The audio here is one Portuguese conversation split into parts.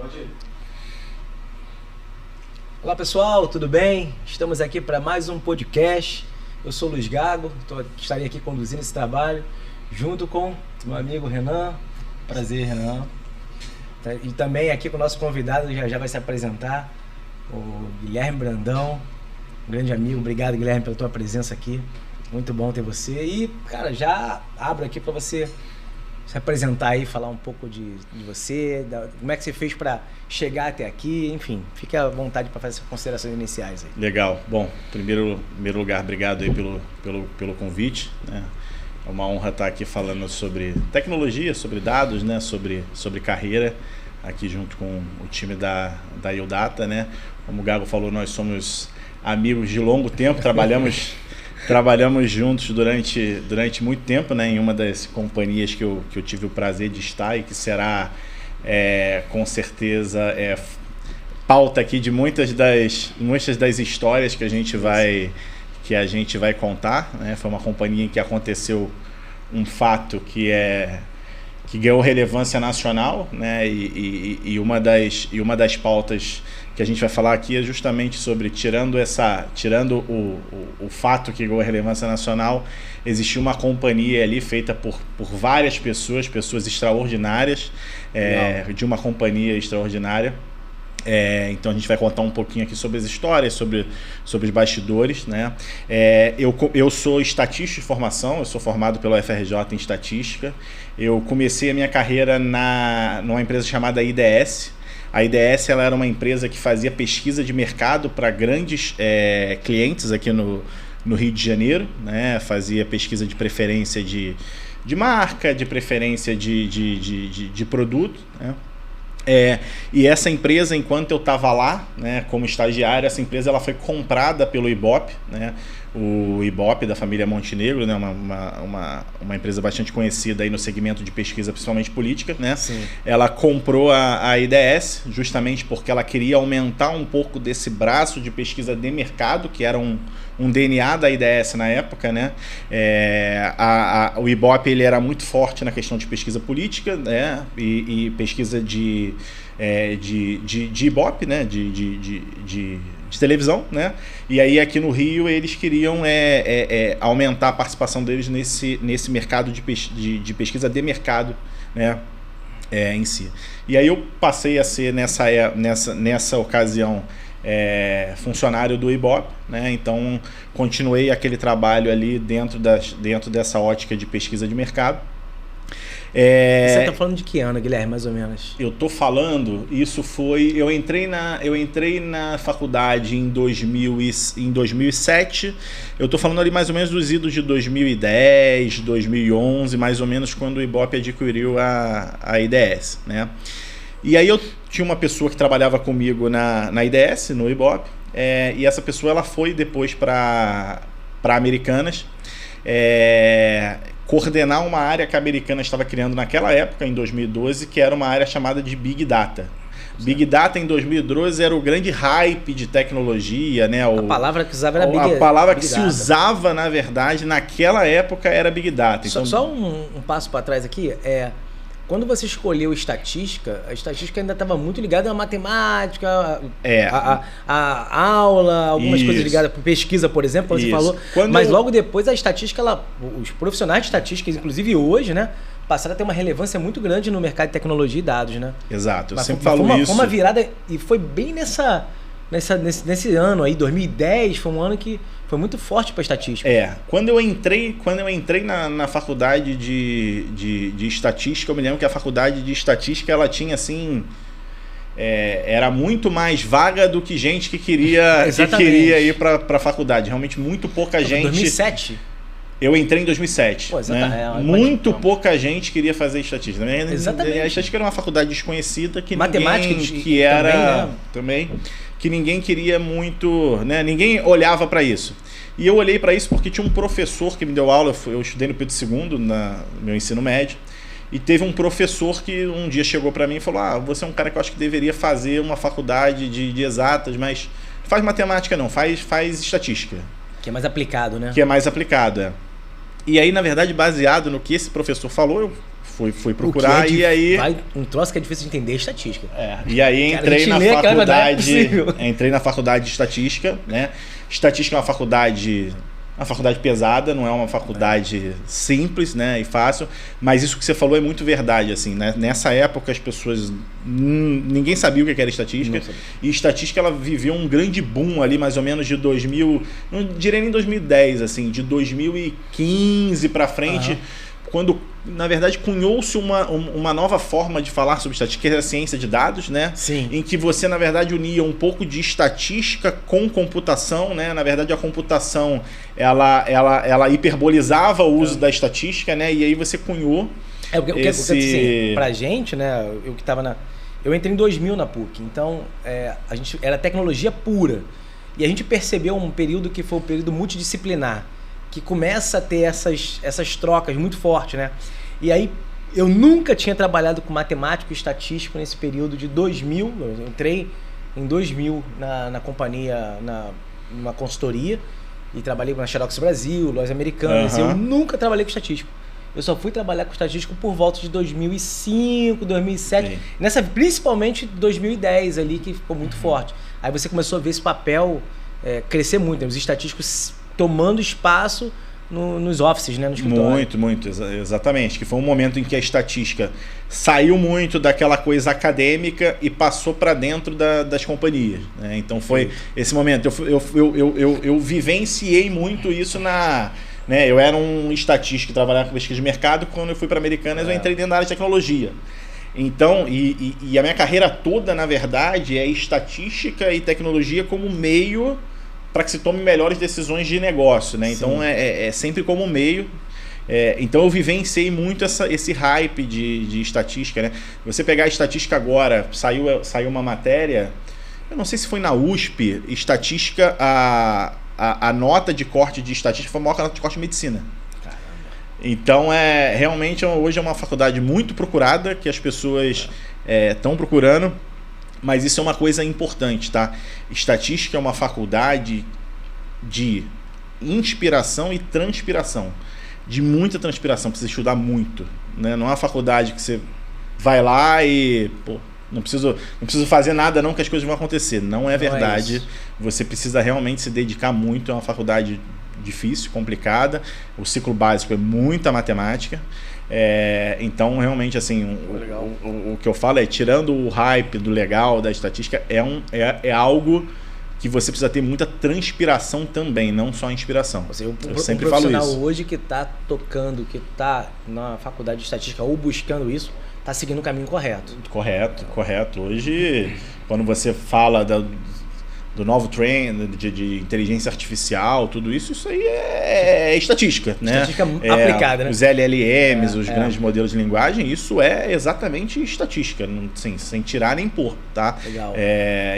Pode ir. Olá pessoal, tudo bem? Estamos aqui para mais um podcast. Eu sou o Luiz Gago, estarei aqui conduzindo esse trabalho junto com meu amigo Renan. Prazer, Renan. E também aqui com o nosso convidado, já vai se apresentar, o Guilherme Brandão, um grande amigo. Obrigado, Guilherme, pela tua presença aqui. Muito bom ter você. E, cara, já abro aqui para você se apresentar aí, falar um pouco de você, como é que você fez para chegar até aqui, enfim, fique à vontade para fazer essas considerações iniciais aí. Legal. Bom, primeiro lugar, obrigado aí pelo convite, né? É uma honra estar aqui falando sobre tecnologia, sobre dados, né? Sobre carreira, aqui junto com o time da Ildata, né? Como o Gago falou, nós somos amigos de longo tempo, trabalhamos juntos durante muito tempo, né? Em uma das companhias que eu tive o prazer de estar e que será, com certeza, pauta aqui de muitas das histórias que a gente vai contar, né? Foi uma companhia em que aconteceu um fato que ganhou relevância nacional, né? E uma das pautas que a gente vai falar aqui é justamente sobre, tirando o fato que ganhou relevância nacional, existiu uma companhia ali feita por várias pessoas extraordinárias, de uma companhia extraordinária. Então a gente vai contar um pouquinho aqui sobre as histórias, sobre os bastidores, né? Eu sou estatístico de formação, eu sou formado pela UFRJ em estatística. Eu comecei a minha carreira numa empresa chamada IDS. A IDS ela era uma empresa que fazia pesquisa de mercado para grandes clientes aqui no Rio de Janeiro, né? Fazia pesquisa de preferência de marca, de preferência de produto, né? E essa empresa, enquanto eu estava lá, né, como estagiário, essa empresa ela foi comprada pelo Ibope, né? O Ibope da família Montenegro, né, uma empresa bastante conhecida aí no segmento de pesquisa, principalmente política, né? Sim. Ela comprou a IDS justamente porque ela queria aumentar um pouco desse braço de pesquisa de mercado, que era um DNA da IDS na época, né? O Ibope ele era muito forte na questão de pesquisa política, né? E pesquisa de Ibope, né? De televisão, né? E aí aqui no Rio eles queriam aumentar a participação deles nesse mercado de pesquisa de mercado, né? Em si. E aí eu passei a ser nessa ocasião funcionário do Ibope, né? Então continuei aquele trabalho ali dentro dessa ótica de pesquisa de mercado. Você está falando de que ano, Guilherme, mais ou menos? Eu estou falando, eu entrei na faculdade em 2007, eu estou falando ali mais ou menos dos idos de 2010, 2011, mais ou menos quando o Ibope adquiriu a IDS, né? E aí eu tinha uma pessoa que trabalhava comigo na IDS, no Ibope, e essa pessoa ela foi depois para Americanas, coordenar uma área que a Americanas estava criando naquela época, em 2012, que era uma área chamada de Big Data. Big Data em 2012 era o grande hype de tecnologia, né? A palavra que usava era Big Data. A palavra que se usava, na verdade, naquela época era Big Data. Então, só um passo para trás aqui, quando você escolheu estatística, a estatística ainda estava muito ligada à matemática, a aula, algumas coisas ligadas para pesquisa, por exemplo, como você falou. Mas logo depois a estatística, os profissionais de estatística, inclusive hoje, né, passaram a ter uma relevância muito grande no mercado de tecnologia e dados, né? Exato, eu sempre falo isso. Foi uma virada, e foi bem nesse ano aí, 2010, foi um ano que foi muito forte para a estatística. Quando eu entrei na faculdade de estatística, eu me lembro que a faculdade de estatística ela tinha assim, era muito mais vaga do que gente que queria ir para a faculdade. Realmente muito pouca gente. 2007? Eu entrei em 2007. Pô, né? Muito pouca gente queria fazer estatística. Exatamente. A estatística era uma faculdade desconhecida que matemática também, que ninguém queria muito, né? Ninguém olhava para isso. E eu olhei para isso porque tinha um professor que me deu aula, eu estudei no Pedro II, no meu ensino médio, e teve um professor que um dia chegou para mim e falou: você é um cara que eu acho que deveria fazer uma faculdade de exatas, mas não faz matemática não, faz estatística. Que é mais aplicado, né? Que é mais aplicado, E aí, na verdade, baseado no que esse professor falou, eu fui procurar e aí... Um troço que é difícil de entender é estatística. E aí entrei na faculdade de estatística, né? Estatística é uma faculdade pesada, não é uma faculdade simples, né, e fácil, mas isso que você falou é muito verdade, assim, né? Nessa época as pessoas, ninguém sabia o que era estatística, e estatística ela viveu um grande boom ali, mais ou menos de 2000, não diria nem 2010, assim, de 2015 para frente, quando, na verdade, cunhou-se uma nova forma de falar sobre estatística, que é a ciência de dados, né? Sim. Em que você, na verdade, unia um pouco de estatística com computação, né? Na verdade, a computação, ela hiperbolizava o uso da estatística, né? E aí você cunhou assim, pra gente, né? Eu entrei em 2000 na PUC, então a gente era tecnologia pura. E a gente percebeu um período que foi o período multidisciplinar, que começa a ter essas trocas muito fortes, né? E aí, eu nunca tinha trabalhado com matemático e estatístico nesse período de 2000. Eu entrei em 2000 na companhia, numa consultoria, e trabalhei na Xerox Brasil, Lojas Americanas. Eu nunca trabalhei com estatístico. Eu só fui trabalhar com estatístico por volta de 2005, 2007. Principalmente 2010 ali, que ficou muito forte. Aí você começou a ver esse papel crescer muito, né? Os estatísticos tomando espaço nos offices, né, no escritório. Muito, exatamente. Que foi um momento em que a estatística saiu muito daquela coisa acadêmica e passou para dentro das companhias, né? Então foi esse momento. Eu vivenciei muito isso né? Eu era um estatístico que trabalhava com pesquisa de mercado. Quando eu fui para Americanas, eu entrei dentro da área de tecnologia. Então, e a minha carreira toda, na verdade, é estatística e tecnologia como meio para que se tome melhores decisões de negócio, né? Então é sempre como meio. Então eu vivenciei muito esse hype de estatística, né? Você pegar a estatística agora, saiu uma matéria, eu não sei se foi na USP, estatística, a nota de corte de estatística foi a maior nota de corte de medicina. Caramba. Então realmente hoje é uma faculdade muito procurada, que as pessoas estão procurando. Mas isso é uma coisa importante, tá? Estatística é uma faculdade de inspiração e transpiração. De muita transpiração, precisa estudar muito, né? Não é uma faculdade que você vai lá e... não preciso fazer nada não que as coisas vão acontecer. Não é verdade. Você precisa realmente se dedicar muito. É uma faculdade difícil, complicada. O ciclo básico é muita matemática. Então realmente assim o que eu falo é, tirando o hype do legal da estatística, é algo que você precisa ter muita transpiração também, não só inspiração. Eu sempre falo isso. O profissional hoje que está tocando, que está na faculdade de estatística ou buscando isso, está seguindo o caminho correto. Correto. Hoje, quando você fala do novo trend de inteligência artificial, tudo isso aí é estatística, né? Estatística aplicada, né? Os LLMs, os grandes modelos de linguagem, isso é exatamente estatística, sem tirar nem pôr, tá? Legal.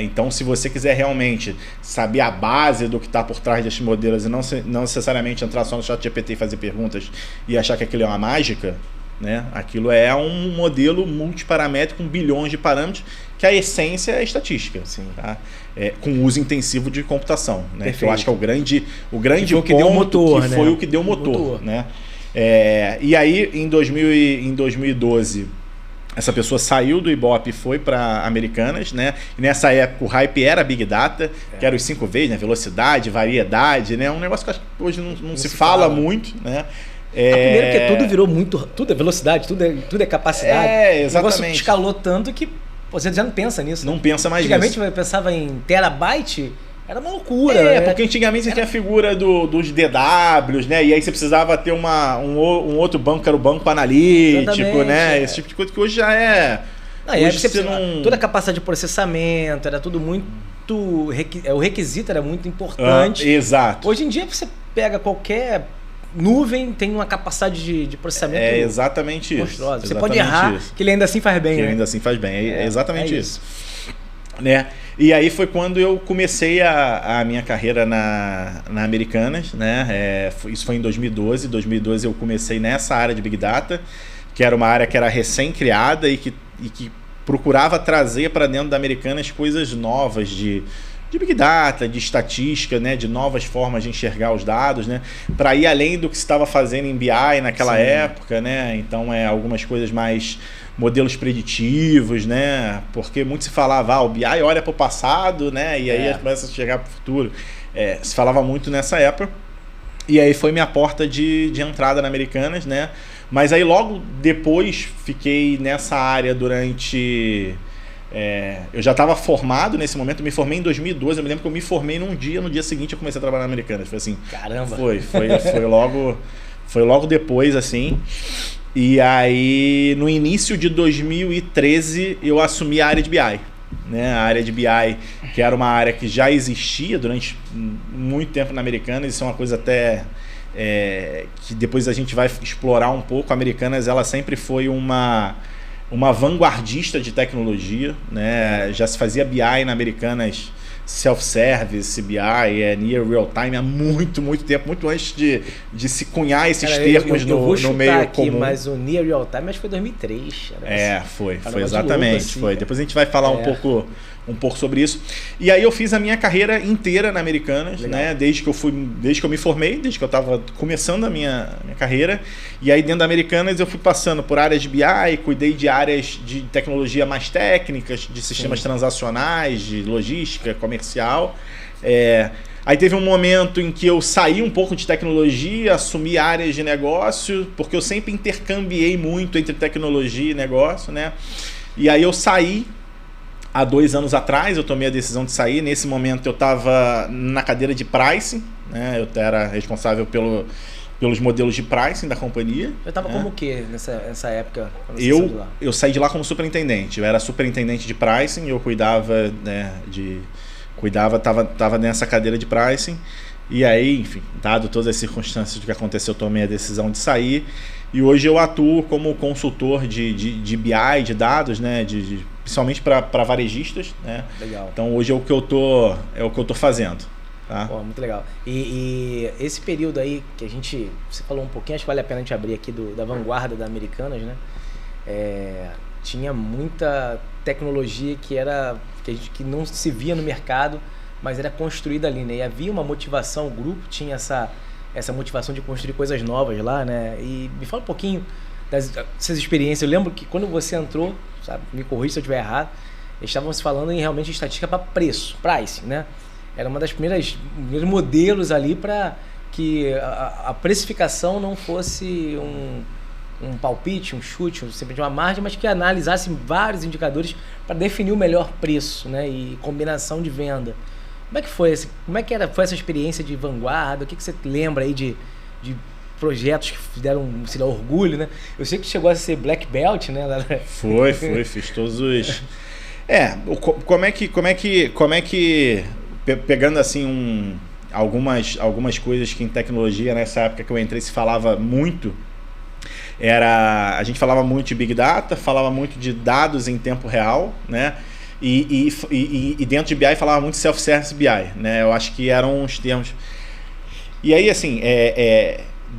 Então, se você quiser realmente saber a base do que está por trás desses modelos e não necessariamente entrar só no ChatGPT e fazer perguntas e achar que aquilo é uma mágica, né? Aquilo é um modelo multiparamétrico com bilhões de parâmetros, que a essência é a estatística, tá? Com uso intensivo de computação, né? Que eu acho que é o grande ponto, que deu o motor, que foi o que deu o motor, né? E aí em 2012 essa pessoa saiu do Ibope e foi para Americanas, né? E nessa época o hype era Big Data, que era os 5 Vs, né? Velocidade, variedade, né? Um negócio que acho que hoje não se fala muito, né? Primeiro que tudo virou tudo é velocidade, tudo é capacidade. Exatamente. O negócio escalou tanto que você já não pensa nisso. Não pensa mais nisso. Antigamente eu pensava em terabyte, era uma loucura. Porque antigamente você tinha a figura dos DWs, né? E aí você precisava ter um outro banco, que era o banco analítico, né? Esse tipo de coisa que hoje já é... Toda a capacidade de processamento, era tudo muito... O requisito era muito importante. Exato. Hoje em dia você pega qualquer... nuvem tem uma capacidade de processamento exatamente monstruosa. Isso. Você pode errar, que ele ainda assim faz bem. Ainda assim faz bem. É exatamente isso. Né? E aí foi quando eu comecei a minha carreira na Americanas, né? Isso foi em 2012. Em 2012 eu comecei nessa área de Big Data, que era uma área que era recém-criada e que procurava trazer para dentro da Americanas coisas novas de Big Data, de estatística, né, de novas formas de enxergar os dados, né, para ir além do que se estava fazendo em BI naquela época, né, então algumas coisas mais modelos preditivos, né, porque muito se falava, o BI olha para o passado, né, e aí começa a chegar para o futuro, se falava muito nessa época, e aí foi minha porta de entrada na Americanas, né, mas aí logo depois fiquei nessa área durante... eu já estava formado nesse momento, eu me formei em 2012, eu me lembro que eu me formei no dia seguinte eu comecei a trabalhar na Americanas. Foi assim. Caramba! Foi logo depois, assim. E aí, no início de 2013, eu assumi a área de BI. Né? A área de BI, que era uma área que já existia durante muito tempo na Americanas, isso é uma coisa até... que depois a gente vai explorar um pouco. A Americanas, ela sempre foi uma vanguardista de tecnologia, né? Já se fazia BI na Americanas, self-service, BI, near real time há muito tempo, muito antes de se cunhar esses termos no meio aqui, comum. Mas o near real time acho que foi 2003. Foi exatamente. Louco, assim, foi. Depois a gente vai falar um pouco sobre isso. E aí eu fiz a minha carreira inteira na Americanas, né? Desde que eu me formei, desde que eu estava começando a minha carreira. E aí dentro da Americanas eu fui passando por áreas de BI, cuidei de áreas de tecnologia mais técnicas, de sistemas transacionais, de logística, comercial. Aí teve um momento em que eu saí um pouco de tecnologia, assumi áreas de negócio, porque eu sempre intercambiei muito entre tecnologia e negócio, né? E aí eu saí. Há 2 anos atrás eu tomei a decisão de sair. Nesse momento eu estava na cadeira de pricing, né? Eu era responsável pelos modelos de pricing da companhia. Eu estava como o quê nessa época? Eu saí de lá como superintendente. Eu era superintendente de pricing, eu cuidava, né, estava nessa cadeira de pricing. E aí, enfim, dado todas as circunstâncias do que aconteceu, eu tomei a decisão de sair. E hoje eu atuo como consultor de BI, de dados, né, principalmente para varejistas, né? Legal. Então hoje é o que eu tô fazendo. Tá? Pô, muito legal. E esse período aí que você falou um pouquinho, acho que vale a pena a gente abrir aqui da vanguarda da Americanas, né? Tinha muita tecnologia que não se via no mercado, mas era construída ali, né? E havia uma motivação, o grupo tinha essa motivação de construir coisas novas lá, né? E me fala um pouquinho dessas experiências. Eu lembro que quando você entrou, sabe, me corrija se eu estiver errado, estávamos falando em realmente estatística para pricing, né? Era uma das primeiros modelos ali para que a precificação não fosse um palpite, um chute, simplesmente uma margem, mas que analisasse vários indicadores para definir o melhor preço, né? E combinação de venda. Como é que foi foi essa experiência de vanguarda? O que você lembra aí de projetos que deram, sei lá, orgulho, né? Eu sei que chegou a ser Black Belt, né? Foi, fiz todos os... Como é que pegando assim algumas coisas que em tecnologia, nessa época que eu entrei, se falava muito, a gente falava muito de Big Data, falava muito de dados em tempo real, né? E dentro de BI falava muito self-service BI, né? Eu acho que eram os termos. E aí, assim,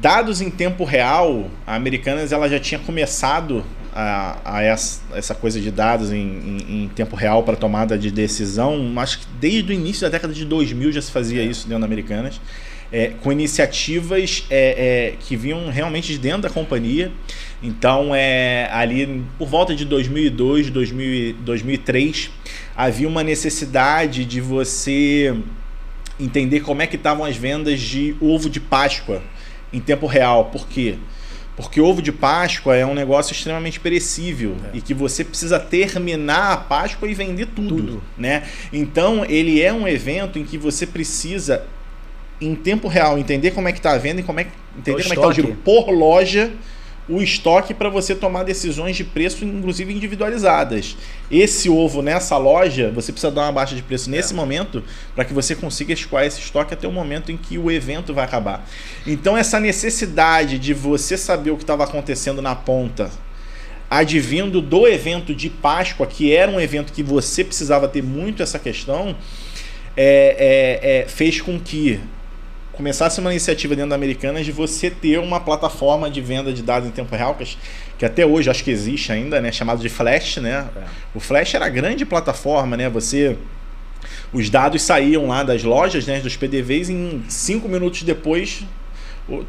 dados em tempo real, a Americanas ela já tinha começado a essa coisa de dados em tempo real para tomada de decisão. Acho que desde o início da década de 2000 já se fazia isso dentro da Americanas, com iniciativas que vinham realmente de dentro da companhia. Então, ali por volta de 2002, 2003, havia uma necessidade de você entender como é que estavam as vendas de ovo de Páscoa em tempo real. Por quê? Porque ovo de Páscoa é um negócio extremamente perecível e que você precisa terminar a Páscoa e vender tudo. Né? Então, ele é um evento em que você precisa, em tempo real, entender como é que está a venda e entender como é que está o giro por loja, o estoque, para você tomar decisões de preço, inclusive individualizadas. Esse ovo nessa loja, você precisa dar uma baixa de preço nesse momento para que você consiga escoar esse estoque até o momento em que o evento vai acabar. Então, essa necessidade de você saber o que estava acontecendo na ponta, advindo do evento de Páscoa, que era um evento que você precisava ter muito essa questão, fez com que começasse uma iniciativa dentro da Americanas de você ter uma plataforma de venda de dados em tempo real, que até hoje acho que existe ainda, né, chamado de Flash, né? O Flash era a grande plataforma, né? Você os dados saíam lá das lojas, né, dos PDVs, em 5 minutos depois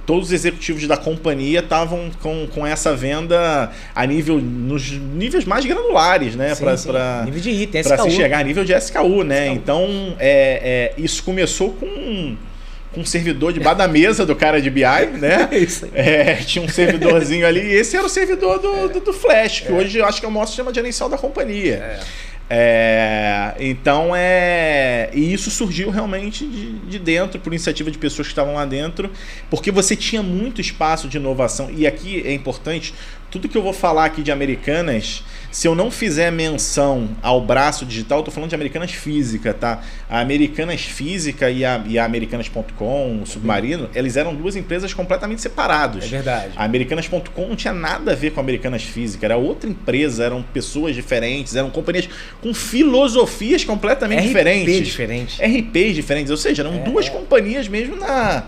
todos os executivos da companhia estavam com essa venda nos níveis mais granulares, né? Para nível de item, para se chegar a nível de SKU, né? SKU. Então, isso começou com um servidor debaixo da mesa do cara de BI, né? Tinha um servidorzinho ali, e esse era o servidor do Flash, que hoje eu acho que é o maior sistema gerencial da companhia. Então e isso surgiu realmente de dentro, por iniciativa de pessoas que estavam lá dentro, porque você tinha muito espaço de inovação. E aqui é importante, tudo que eu vou falar aqui de Americanas, se eu não fizer menção ao braço digital, eu tô falando de Americanas Física, tá? A Americanas Física e a Americanas.com, o Submarino, eles eram duas empresas completamente separadas. É verdade. A Americanas.com não tinha nada a ver com a Americanas Física, era outra empresa, eram pessoas diferentes, eram companhias com filosofias completamente diferentes. RPs diferentes, ou seja, eram duas companhias mesmo na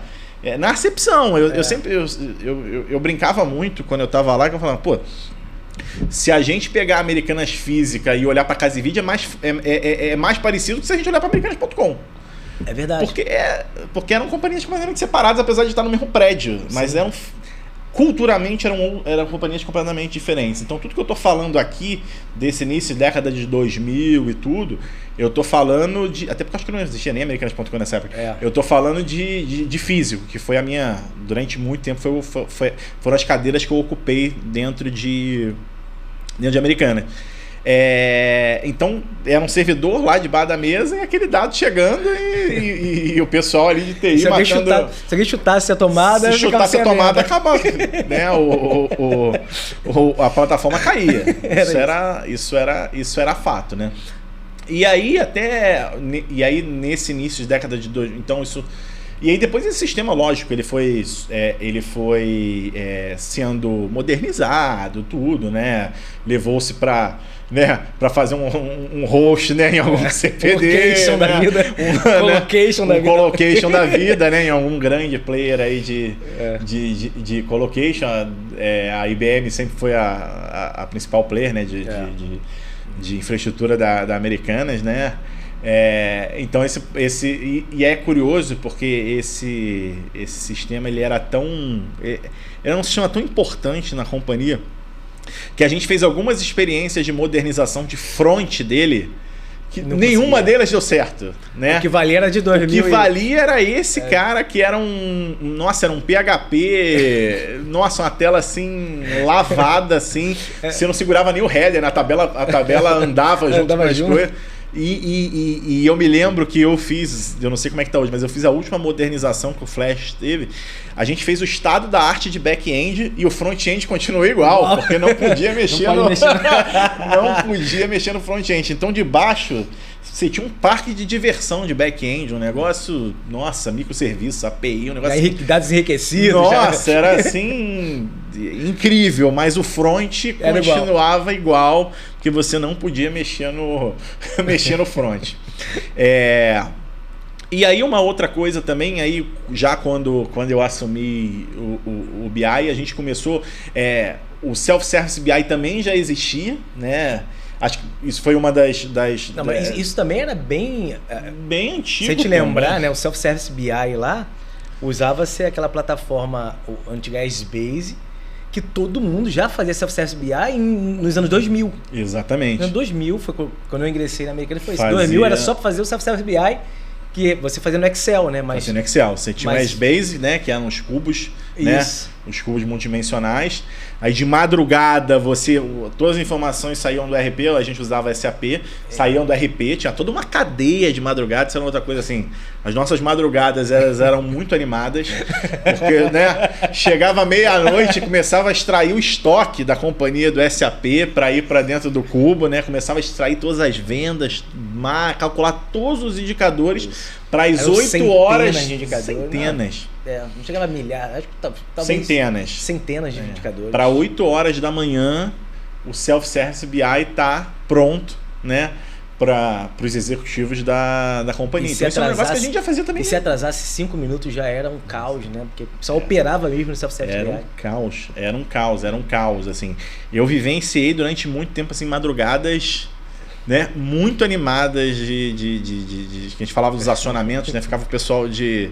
acepção. Eu sempre eu brincava muito quando eu estava lá, que eu falava, pô, se a gente pegar a Americanas Física e olhar para a Casivide é mais parecido que se a gente olhar para Americanas.com. É verdade. Porque eram companhias completamente separadas, apesar de estar no mesmo prédio, mas culturalmente eram companhias completamente diferentes. Então tudo que eu estou falando aqui desse início, década de 2000 e tudo, eu estou falando de... Até porque acho que não existia nem Americanas.com nessa época. Eu estou falando de físico, que foi a minha... Durante muito tempo foram as cadeiras que eu ocupei dentro de Americanas. Então era um servidor lá debaixo da mesa e aquele dado chegando e o pessoal ali de TI matando. Se alguém chutasse a tomada, acabava, né? A plataforma caía. Isso era fato, né? E aí nesse início de década de 2000, então isso. E aí depois esse sistema, lógico, ele foi sendo modernizado, tudo, né? Levou-se para fazer um host, né, em algum CPD, colocation da vida, né, em algum grande player aí de colocation. A IBM sempre foi a principal player, né, de infraestrutura da Americanas, né? Então e é curioso porque esse sistema ele era um sistema tão importante na companhia que a gente fez algumas experiências de modernização de front dele que nenhuma delas deu certo, né? O que valia era de 2000. O que valia era esse cara que era era um PHP, uma tela assim, lavada assim, você não segurava nem o header, a tabela andava junto com as coisas. E eu me lembro que eu não sei como é que tá hoje, mas eu fiz a última modernização que o Flash teve. A gente fez o estado da arte de back-end e o front-end continuou igual, porque não podia mexer não podia mexer no front-end. Então de baixo você tinha um parque de diversão de back-end, um negócio, nossa, microserviço, API, um negócio... Dados enriquecidos. Nossa, era assim, incrível, mas o front continuava igual, porque você não podia mexer no front. E aí uma outra coisa também, aí já quando eu assumi o BI, a gente começou... o Self-Service BI também já existia, né? Acho que isso foi uma das... Não, mas isso também era bem antigo. Se a gente lembrar, né, o Self-Service BI lá, usava-se aquela plataforma, o antiga Base, que todo mundo já fazia Self-Service BI nos anos 2000. Exatamente. No ano 2000, foi quando eu ingressei na Americana, foi isso. 2000 era só para fazer o Self-Service BI, que você fazia no Excel, né? Fazia no Excel. Você tinha o Base, né, que eram os cubos, né? Os cubos multidimensionais. Aí de madrugada todas as informações saíam do RP, a gente usava SAP, saíam do RP, tinha toda uma cadeia de madrugada, isso era outra coisa assim. As nossas madrugadas eram muito animadas, porque, né, chegava meia-noite, começava a extrair o estoque da companhia do SAP para ir para dentro do cubo, né? Começava a extrair todas as vendas, calcular todos os indicadores para as 8 horas. Centenas. Não chegava a milhares, acho que talvez centenas de indicadores. Para 8 horas da manhã, o Self-Service BI está pronto, né, para os executivos da companhia. Então, isso é um negócio que a gente já fazia também. E se atrasasse 5 minutos já era um caos, né? Porque só operava mesmo no Self-Service BI. Era um caos, assim. Eu vivenciei durante muito tempo assim madrugadas né, muito animadas que a gente falava dos acionamentos, né? Ficava o pessoal de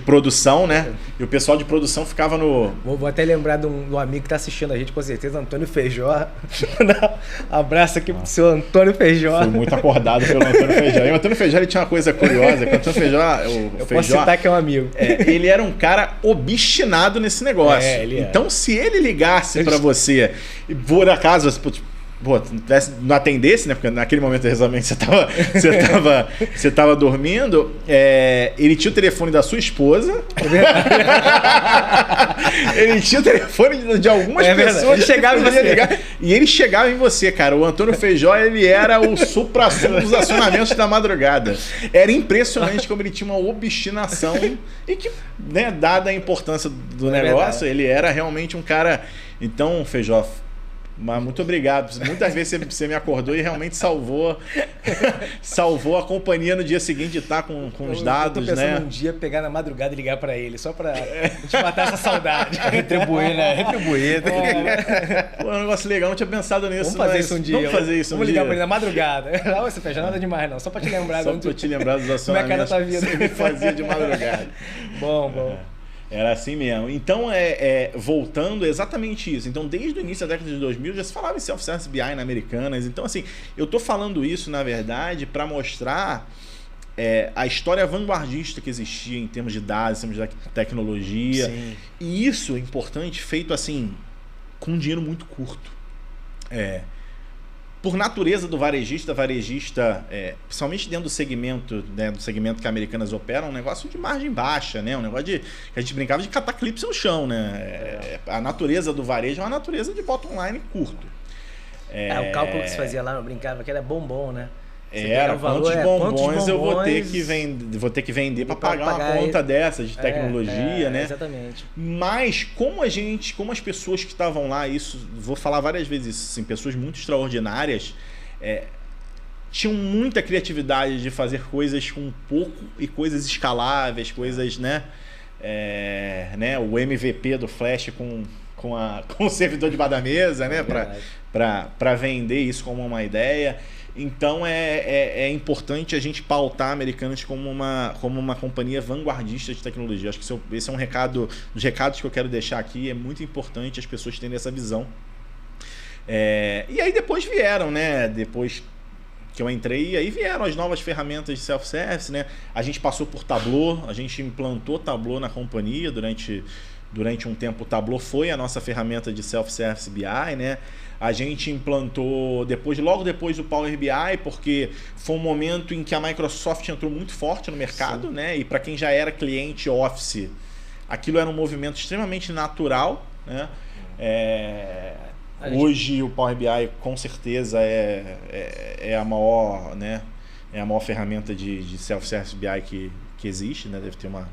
produção, né? E o pessoal de produção ficava no... Vou até lembrar de um amigo que tá assistindo a gente, com certeza, Antônio Feijó. Abraço aqui pro seu Antônio Feijó. Fui muito acordado pelo Antônio Feijó. E o Antônio Feijó, ele tinha uma coisa curiosa, que o Antônio Feijó... Eu posso citar que é um amigo. Ele era um cara obstinado nesse negócio. Então, se ele ligasse pra você, e por acaso... Pô, não atendesse, né? Porque naquele momento, exatamente, você tava dormindo. Ele tinha o telefone da sua esposa. Ele tinha o telefone de algumas pessoas. Ele chegava em você. Ligar, e ele chegava em você, cara. O Antônio Feijó, ele era o supra-sumo dos acionamentos da madrugada. Era impressionante como ele tinha uma obstinação e que, né, dada a importância do negócio, ele era realmente um cara... Então, Feijó... Mas muito obrigado. Muitas vezes você me acordou e realmente salvou a companhia no dia seguinte de estar com os dados, eu tô pensando né? um dia pegar na madrugada e ligar pra ele, só pra gente matar essa saudade. Retribuir, né? Retribuir. Pô, é um negócio legal, não tinha pensado nisso. Vamos fazer isso um dia. Vamos fazer isso um dia. Vamos ligar pra ele na madrugada. Não, você fecha nada demais, não. Só pra te lembrar. Só pra te lembrar dos acionamentos como é que você me fazia de madrugada. Bom. Era assim mesmo. Então, voltando, é exatamente isso. Então, desde o início da década de 2000, já se falava em Self-Service BI na Americanas. Então, assim, eu tô falando isso, na verdade, para mostrar a história vanguardista que existia em termos de dados, em termos de tecnologia. Sim. E isso é importante, feito assim, com um dinheiro muito curto. Por natureza do varejista, principalmente dentro do segmento, né, do segmento que Americanas opera, um negócio de margem baixa, né? Um negócio que a gente brincava de catar clipes no chão, né? A natureza do varejo é uma natureza de bottom line curto. O cálculo que se fazia lá, eu brincava que era bombom, né? Era quantos bombons eu vou ter que vender para pagar uma conta dessa de tecnologia, né? Exatamente. Mas como as pessoas que estavam lá, isso, vou falar várias vezes isso, assim, pessoas muito extraordinárias, tinham muita criatividade de fazer coisas com pouco e coisas escaláveis, coisas, né? O MVP do Flash com o servidor debaixo da mesa, né? Para vender isso como uma ideia. Então é importante a gente pautar a Americanas como uma companhia vanguardista de tecnologia. Acho que esse é um recado, dos recados que eu quero deixar aqui. É muito importante as pessoas terem essa visão. E aí depois vieram, né? Depois que eu entrei, aí vieram as novas ferramentas de self-service, né? A gente passou por Tableau, a gente implantou Tableau na companhia durante um tempo. O Tableau foi a nossa ferramenta de self-service BI, né? A gente implantou logo depois o Power BI, porque foi um momento em que a Microsoft entrou muito forte no mercado, né? E para quem já era cliente Office, aquilo era um movimento extremamente natural, né? Hoje o Power BI com certeza é a maior, né? É a maior ferramenta de self-service BI que existe, né? Deve ter uma...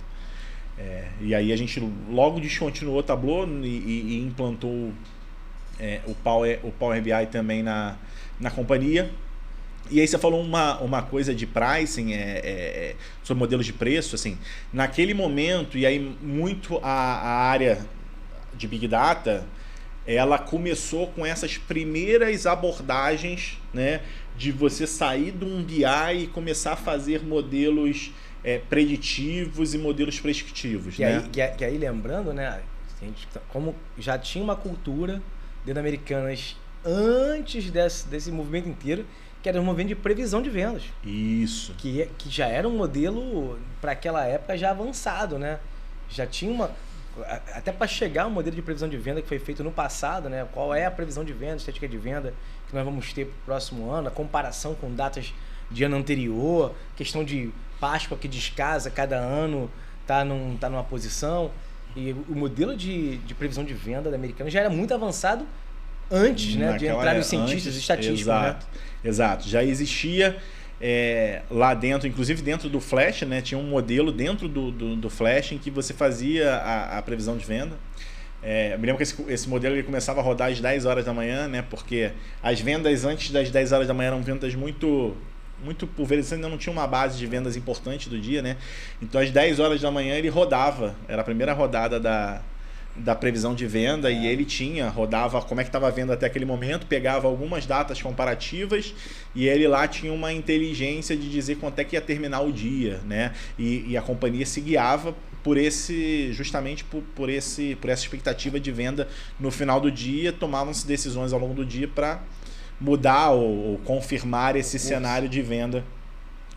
e aí a gente logo descontinuou o Tableau e implantou o Power BI também na companhia. E aí você falou uma coisa de pricing, sobre modelos de preço, assim, naquele momento, e aí muito a área de Big Data, ela começou com essas primeiras abordagens, né, de você sair de um BI e começar a fazer modelos preditivos e modelos prescritivos. Que aí lembrando, né, como já tinha uma cultura dentro da Americanas antes desse movimento inteiro, que era um movimento de previsão de vendas. Isso. Que já era um modelo, para aquela época, já avançado, né? Já tinha até para chegar ao modelo de previsão de venda que foi feito no passado, né? Qual é a previsão de venda, estatística de venda que nós vamos ter para o próximo ano, a comparação com datas de ano anterior, questão de Páscoa que descasa, cada ano tá numa posição. E o modelo de previsão de venda da Americanas já era muito avançado antes, né, de entrar os cientistas estatísticos. Exato. Já existia lá dentro, inclusive dentro do Flash, né, tinha um modelo dentro do Flash em que você fazia a previsão de venda. Eu me lembro que esse modelo ele começava a rodar às 10 horas da manhã, né, porque as vendas antes das 10 horas da manhã eram vendas muito pulverizado, ainda não tinha uma base de vendas importante do dia, né? Então às 10 horas da manhã ele rodava, era a primeira rodada da previsão de venda e ele rodava como é que estava a venda até aquele momento, pegava algumas datas comparativas e ele lá tinha uma inteligência de dizer quanto é que ia terminar o dia, né? E a companhia se guiava por justamente por essa expectativa de venda no final do dia, tomavam-se decisões ao longo do dia para mudar ou confirmar esse cenário de venda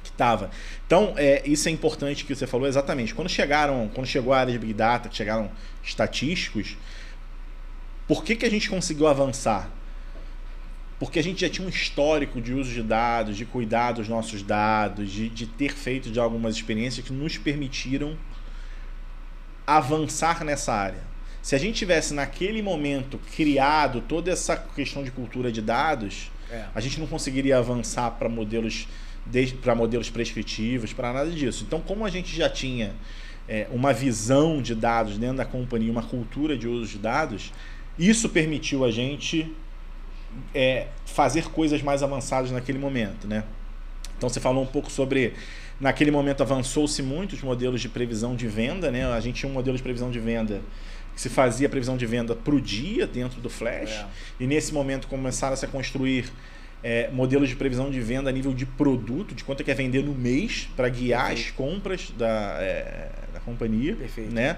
que estava. Então, isso é importante que você falou exatamente. Quando chegou a área de Big Data, que chegaram estatísticos, por que a gente conseguiu avançar? Porque a gente já tinha um histórico de uso de dados, de cuidar dos nossos dados, de ter feito de algumas experiências que nos permitiram avançar nessa área. Se a gente tivesse naquele momento criado toda essa questão de cultura de dados, a gente não conseguiria avançar para modelos prescritivos, para nada disso. Então, como a gente já tinha uma visão de dados dentro da companhia, uma cultura de uso de dados, isso permitiu a gente fazer coisas mais avançadas naquele momento, né? Então, você falou um pouco sobre... Naquele momento avançou-se muito os modelos de previsão de venda, né? A gente tinha um modelo de previsão de venda que se fazia previsão de venda para o dia dentro do Flash. E nesse momento começaram a se construir modelos de previsão de venda a nível de produto, de quanto é que é vender no mês, para guiar as compras da companhia. Perfeito. Né?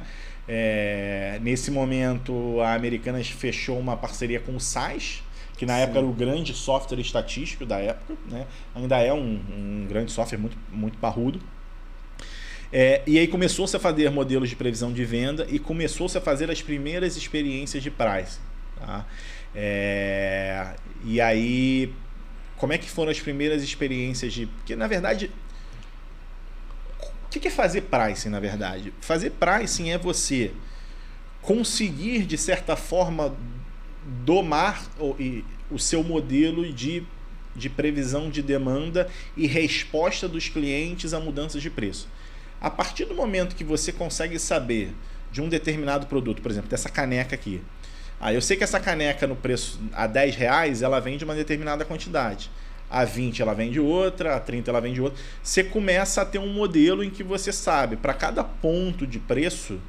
Nesse momento, a Americanas fechou uma parceria com o SAS, que na época era o grande software estatístico da época, né? Ainda é um grande software muito, muito parrudo. E aí começou-se a fazer modelos de previsão de venda e começou-se a fazer as primeiras experiências de pricing. Tá? E aí, como é que foram as primeiras experiências de... Porque, na verdade, o que é fazer pricing, na verdade? Fazer pricing é você conseguir, de certa forma, domar o seu modelo de previsão de demanda e resposta dos clientes a mudanças de preço. A partir do momento que você consegue saber de um determinado produto, por exemplo, dessa caneca aqui. Eu sei que essa caneca no preço a R$10, ela vende uma determinada quantidade. A 20 ela vende outra, a 30 ela vende outra. Você começa a ter um modelo em que você sabe, para cada ponto de preço,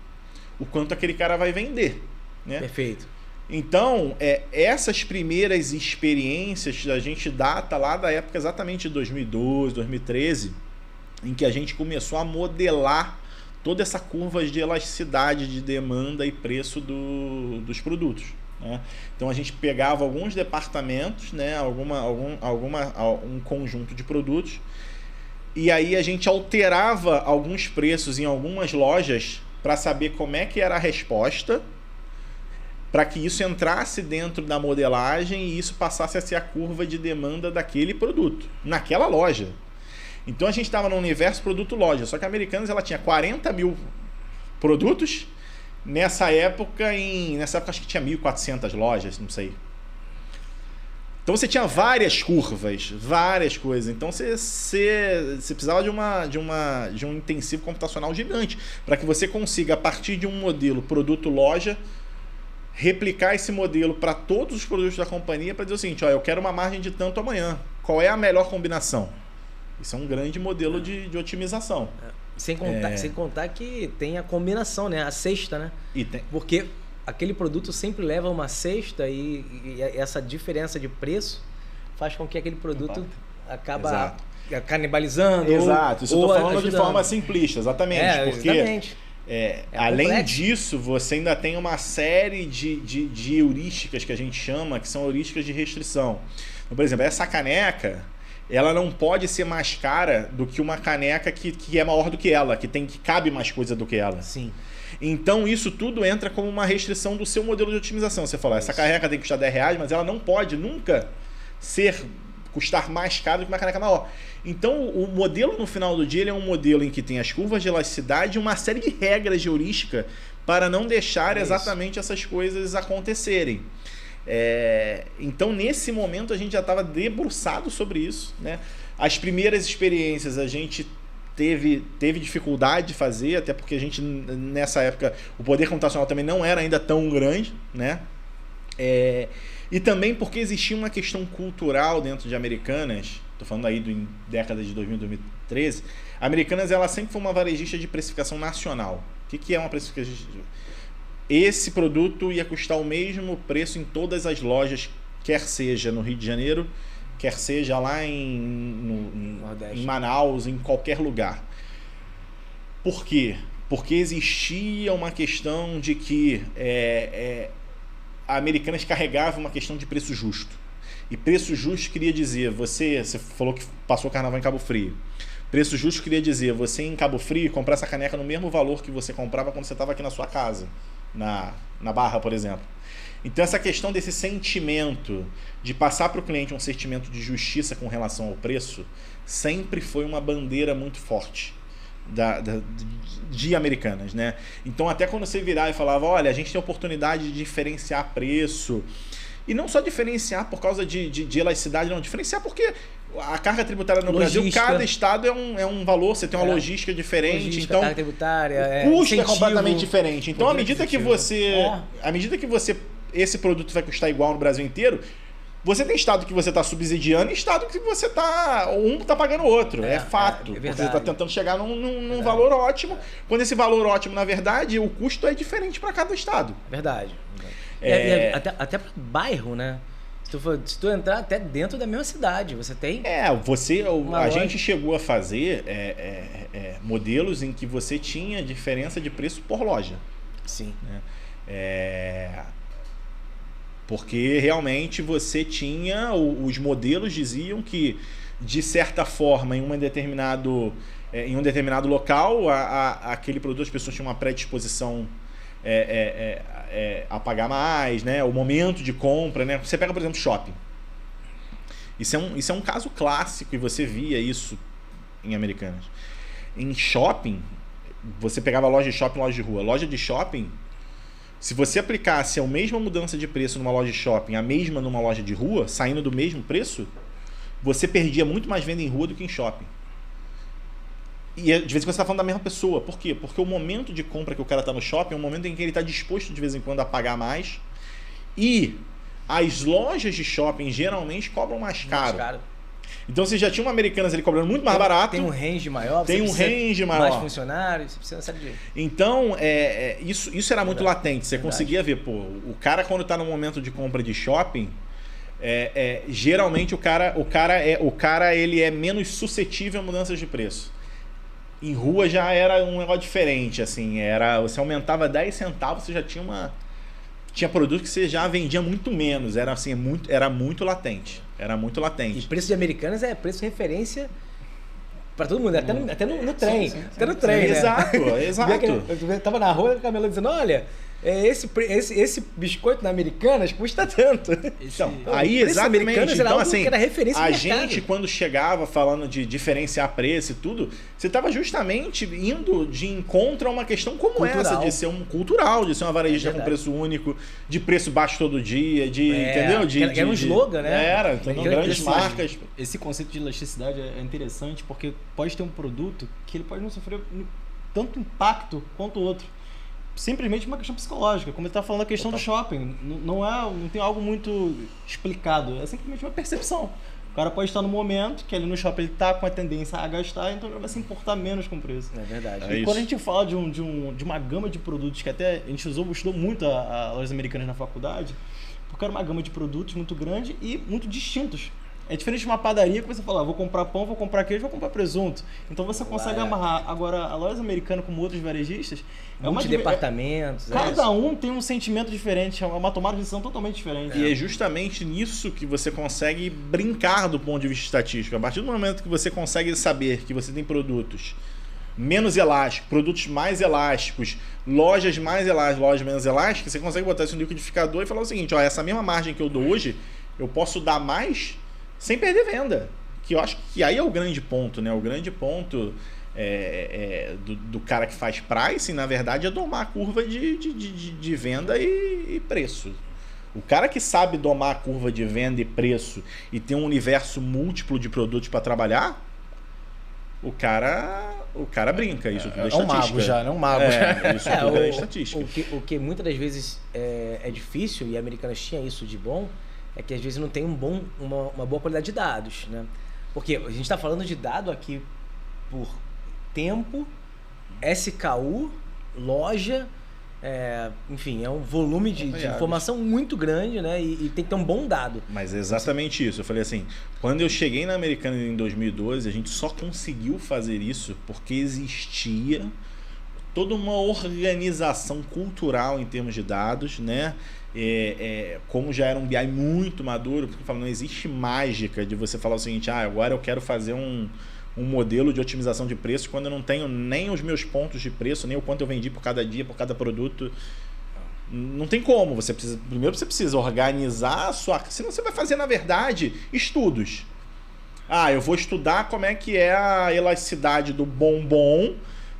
o quanto aquele cara vai vender. Né? Perfeito. Então, essas primeiras experiências a gente data lá da época exatamente de 2012, 2013, em que a gente começou a modelar toda essa curva de elasticidade de demanda e preço dos produtos. Né? Então a gente pegava alguns departamentos, né, um conjunto de produtos, e aí a gente alterava alguns preços em algumas lojas para saber como é que era a resposta, para que isso entrasse dentro da modelagem e isso passasse a ser a curva de demanda daquele produto, naquela loja. Então a gente estava no universo produto-loja, só que a Americanas ela tinha 40 mil produtos, nessa época acho que tinha 1.400 lojas, não sei. Então você tinha várias curvas, várias coisas. Então você precisava de um intensivo computacional gigante para que você consiga, a partir de um modelo produto-loja, replicar esse modelo para todos os produtos da companhia para dizer o seguinte, eu quero uma margem de tanto amanhã. Qual é a melhor combinação? Isso é um grande modelo de otimização. Sem contar que tem a combinação, né? A cesta, né? Porque aquele produto sempre leva uma cesta e essa diferença de preço faz com que aquele produto acaba canibalizando. Exato, isso eu estou falando ajudando de forma simplista, exatamente. Porque exatamente. Além disso, você ainda tem uma série de heurísticas que a gente chama, que são heurísticas de restrição. Então, por exemplo, essa caneca, ela não pode ser mais cara do que uma caneca que é maior do que ela, que cabe mais coisa do que ela. Sim. Então isso tudo entra como uma restrição do seu modelo de otimização. Você fala, essa caneca tem que custar R$10, mas ela não pode nunca custar mais caro do que uma caneca maior. Então o modelo no final do dia ele é um modelo em que tem as curvas de elasticidade e uma série de regras de heurística para não deixar exatamente essas coisas acontecerem. Então nesse momento a gente já estava debruçado sobre isso, né? As primeiras experiências a gente teve dificuldade de fazer, até porque a gente nessa época o poder computacional também não era ainda tão grande, né? E também porque existia uma questão cultural dentro de Americanas, estou falando aí em décadas de 2000, 2013, a Americanas ela sempre foi uma varejista de precificação nacional. O que é uma precificação? esse produto ia custar o mesmo preço em todas as lojas, quer seja no Rio de Janeiro, quer seja lá em Manaus, em qualquer lugar. Por quê? Porque existia uma questão de que a Americanas carregava uma questão de preço justo. E preço justo queria dizer, você falou que passou o carnaval em Cabo Frio. Preço justo queria dizer, você em Cabo Frio comprar essa caneca no mesmo valor que você comprava quando você estava aqui na sua casa, na Barra, por exemplo. Então essa questão desse sentimento de passar para o cliente um sentimento de justiça com relação ao preço sempre foi uma bandeira muito forte de Americanas, né? Então até quando você virar e falava, olha, a gente tem a oportunidade de diferenciar preço, e não só diferenciar por causa de elasticidade, não, diferenciar porque a carga tributária no Brasil, cada estado é um valor, você tem uma logística diferente, então carga tributária, o custo é completamente diferente. Então à medida que você esse produto vai custar igual no Brasil inteiro, você tem estado que você está subsidiando e estado que você está pagando o outro. É fato. Porque você está tentando chegar num valor ótimo. Quando esse valor ótimo, na verdade, o custo é diferente para cada estado. Verdade. Até para bairro, né? Se tu entrar até dentro da mesma cidade, você tem... A gente chegou a fazer modelos em que você tinha diferença de preço por loja. Sim. Porque realmente você tinha... Os modelos diziam que, de certa forma, em um determinado local, aquele produto, as pessoas tinham uma predisposição a pagar mais, né? O momento de compra, né? Você pega, por exemplo, shopping. Isso é um caso clássico e você via isso em Americanas. Em shopping, você pegava loja de shopping, loja de rua. Loja de shopping, se você aplicasse a mesma mudança de preço numa loja de shopping, a mesma numa loja de rua, saindo do mesmo preço, você perdia muito mais venda em rua do que em shopping. E de vez em quando você está falando da mesma pessoa. Por quê? Porque o momento de compra que o cara está no shopping é um momento em que ele está disposto de vez em quando a pagar mais. E as lojas de shopping geralmente cobram mais caro. Então você já tinha uma Americanas ali cobrando muito mais barato. Tem um range maior. Tem um range maior. Mais funcionários, você precisa saber. Então, isso era muito latente. Você conseguia ver, o cara quando está no momento de compra de shopping, geralmente o cara ele é menos suscetível a mudanças de preço. Em rua já era um negócio diferente, assim, você aumentava 10 centavos, você já tinha produto que você já vendia muito menos, era muito latente. E preço de Americanas é preço de referência para todo mundo, até no trem. Sim. Até no trem, né? Exato. Eu tava na rua, o camelô dizendo, olha, esse biscoito na Americanas custa tanto. Aí, exatamente. Então, assim, que era referência a gente, quando chegava falando de diferenciar preço e tudo, você estava justamente indo de encontro a uma questão como cultural. Essa, de ser de ser uma varejista com preço único, de preço baixo todo dia, entendeu? Era um slogan, né? Então, grandes marcas. Esse conceito de elasticidade é interessante porque pode ter um produto que ele pode não sofrer tanto impacto quanto o outro. Simplesmente uma questão psicológica, como você está falando a questão do shopping, não tem algo muito explicado, é simplesmente uma percepção. O cara pode estar no momento que ali no shopping ele está com a tendência a gastar, então ele vai se importar menos com o preço. É verdade. E quando a gente fala de uma gama de produtos que até a gente estudou muito a lojas Americanas na faculdade, porque era uma gama de produtos muito grande e muito distintos. É diferente de uma padaria que você fala, vou comprar pão, vou comprar queijo, vou comprar presunto. Então você consegue amarrar. Agora, a loja americana, como outros varejistas, departamentos. Cada um tem um sentimento diferente, é uma tomada de decisão totalmente diferente. E é justamente nisso que você consegue brincar do ponto de vista estatístico. A partir do momento que você consegue saber que você tem produtos menos elásticos, produtos mais elásticos, lojas mais elásticas, lojas menos elásticas, você consegue botar isso no liquidificador e falar o seguinte, essa mesma margem que eu dou hoje, eu posso dar mais sem perder venda, que eu acho que aí é o grande ponto, né? O grande ponto do cara que faz pricing, na verdade, é domar a curva de venda e preço. O cara que sabe domar a curva de venda e preço e tem um universo múltiplo de produtos para trabalhar, o cara brinca. Isso tudo é estatística. É um mago já, não um mago. Isso tudo é estatística. O que muitas das vezes é difícil, e a Americanas tinha isso de bom, é que às vezes não tem uma boa qualidade de dados, né? Porque a gente está falando de dado aqui por tempo, SKU, loja enfim, é um volume de informação muito grande, né? E tem que ter um bom dado. Mas é exatamente isso. Eu falei assim, quando eu cheguei na Americanas em 2012, a gente só conseguiu fazer isso porque existia toda uma organização cultural em termos de dados, né? Como já era um BI muito maduro, porque não existe mágica de você falar o seguinte, agora eu quero fazer um modelo de otimização de preço quando eu não tenho nem os meus pontos de preço, nem o quanto eu vendi por cada dia, por cada produto. Não tem como. Primeiro você precisa organizar a sua... Senão você vai fazer, na verdade, estudos. Eu vou estudar como é que é a elasticidade do bombom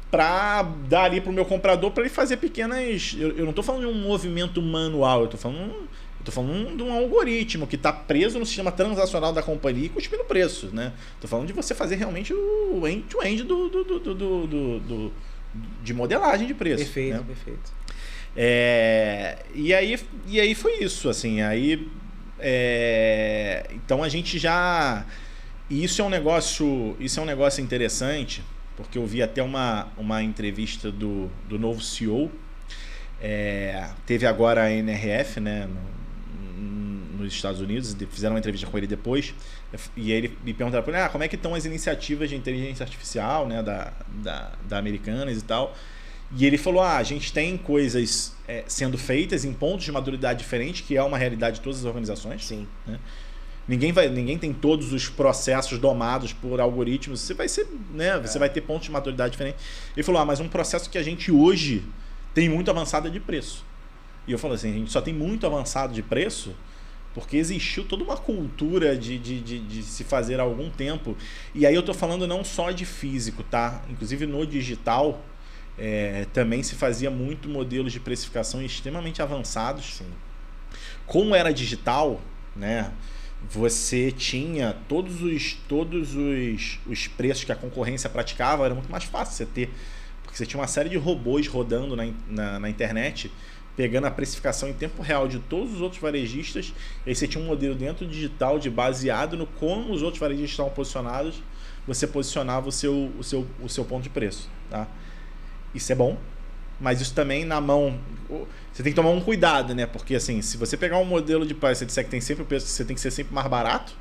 para dar ali para o meu comprador, para ele fazer pequenas... Eu não estou falando de um movimento manual, eu estou falando de um algoritmo que está preso no sistema transacional da companhia e cuspindo preço, né? Estou falando de você fazer realmente o end-to-end de modelagem de preço. Perfeito, né? Perfeito. E aí foi isso, assim. Então a gente já... E isso é um negócio interessante, porque eu vi até uma entrevista do novo CEO. Teve agora a NRF, né, nos Estados Unidos, fizeram uma entrevista com ele depois, e ele me perguntaram para ele, como é que estão as iniciativas de inteligência artificial, né, da Americanas e tal. E ele falou, a gente tem coisas sendo feitas em pontos de maturidade diferentes, que é uma realidade de todas as organizações. Sim. Né? Ninguém tem todos os processos domados por algoritmos. Você vai ser, né? Você vai ter pontos de maturidade diferentes. Ele falou, mas um processo que a gente hoje tem muito avançado de preço. E eu falei assim, a gente só tem muito avançado de preço porque existiu toda uma cultura de se fazer há algum tempo. E aí eu estou falando não só de físico, tá? Inclusive no digital também se fazia muito modelos de precificação extremamente avançados. Sim. Como era digital, né? Você tinha todos os preços que a concorrência praticava, era muito mais fácil você ter, porque você tinha uma série de robôs rodando na internet, pegando a precificação em tempo real de todos os outros varejistas, e aí você tinha um modelo dentro do digital baseado no como os outros varejistas estavam posicionados, você posicionava o seu ponto de preço. Tá? Isso é bom, mas isso também na mão... Você tem que tomar um cuidado, né? Porque assim, se você pegar um modelo de preço e disser que tem sempre o preço, que você tem que ser sempre mais barato,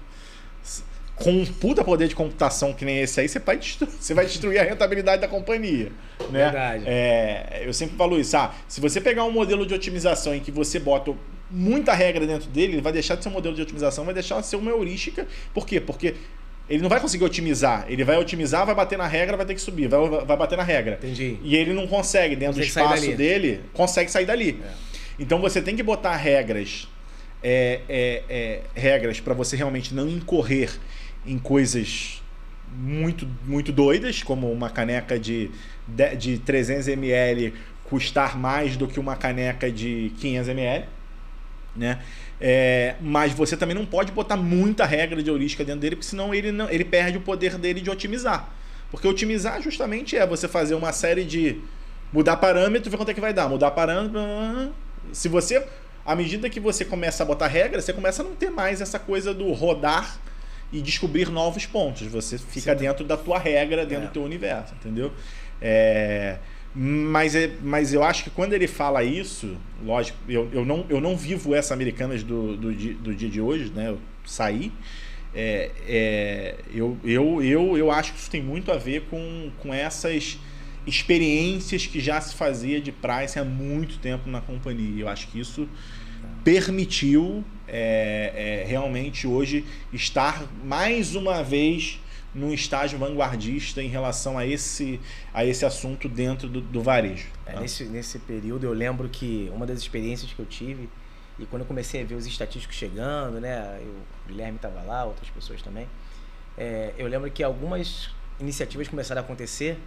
com um puta poder de computação que nem esse aí, você vai destruir a rentabilidade da companhia. Né? Verdade. Eu sempre falo isso. Se você pegar um modelo de otimização em que você bota muita regra dentro dele, ele vai deixar de ser um modelo de otimização, vai deixar de ser uma heurística. Por quê? Porque ele não vai conseguir otimizar. Ele vai otimizar, vai bater na regra, vai ter que subir. Vai bater na regra. Entendi. E ele não consegue, dentro do espaço dele, consegue sair dali. Então você tem que botar regras para você realmente não incorrer em coisas muito, muito doidas, como uma caneca de 300 ml custar mais do que uma caneca de 500 ml. Né? Mas você também não pode botar muita regra de heurística dentro dele, porque senão ele perde o poder dele de otimizar. Porque otimizar justamente é você fazer uma série de mudar parâmetro, ver quanto é que vai dar. Mudar parâmetro... Se você, à medida que você começa a botar regra, você começa a não ter mais essa coisa do rodar e descobrir novos pontos. Você fica dentro da tua regra, dentro do teu universo, entendeu? Mas eu acho que quando ele fala isso, lógico, eu não vivo essa Americanas do dia de hoje, né? Eu saí. Eu acho que isso tem muito a ver com essas experiências que já se fazia de price há muito tempo na companhia. Eu acho que isso permitiu realmente hoje estar mais uma vez num estágio vanguardista em relação a esse assunto dentro do varejo. Tá? Nesse período eu lembro que uma das experiências que eu tive, e quando eu comecei a ver os estatísticos chegando, né, o Guilherme estava lá, outras pessoas também, eu lembro que algumas iniciativas começaram a acontecer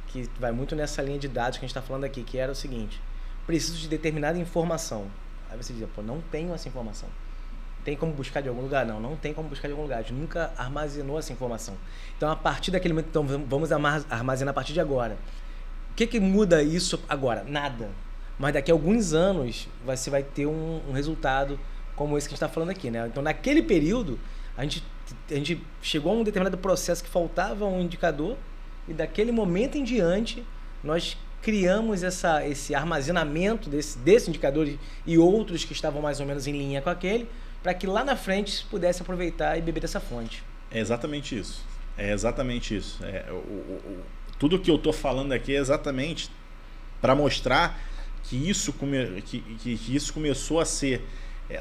que vai muito nessa linha de dados que a gente está falando aqui, que era o seguinte: preciso de determinada informação. Aí você dizia, não tenho essa informação. Tem como buscar de algum lugar? Não tem como buscar de algum lugar. A gente nunca armazenou essa informação. Então, a partir daquele momento, então, vamos armazenar a partir de agora. O que muda isso agora? Nada. Mas daqui a alguns anos, você vai ter um resultado como esse que a gente está falando aqui, né? Então, naquele período, a gente chegou a um determinado processo que faltava um indicador, e daquele momento em diante, nós criamos esse armazenamento desse indicador e outros que estavam mais ou menos em linha com aquele, para que lá na frente se pudesse aproveitar e beber dessa fonte. É exatamente isso. Tudo que eu estou falando aqui é exatamente para mostrar que isso começou a ser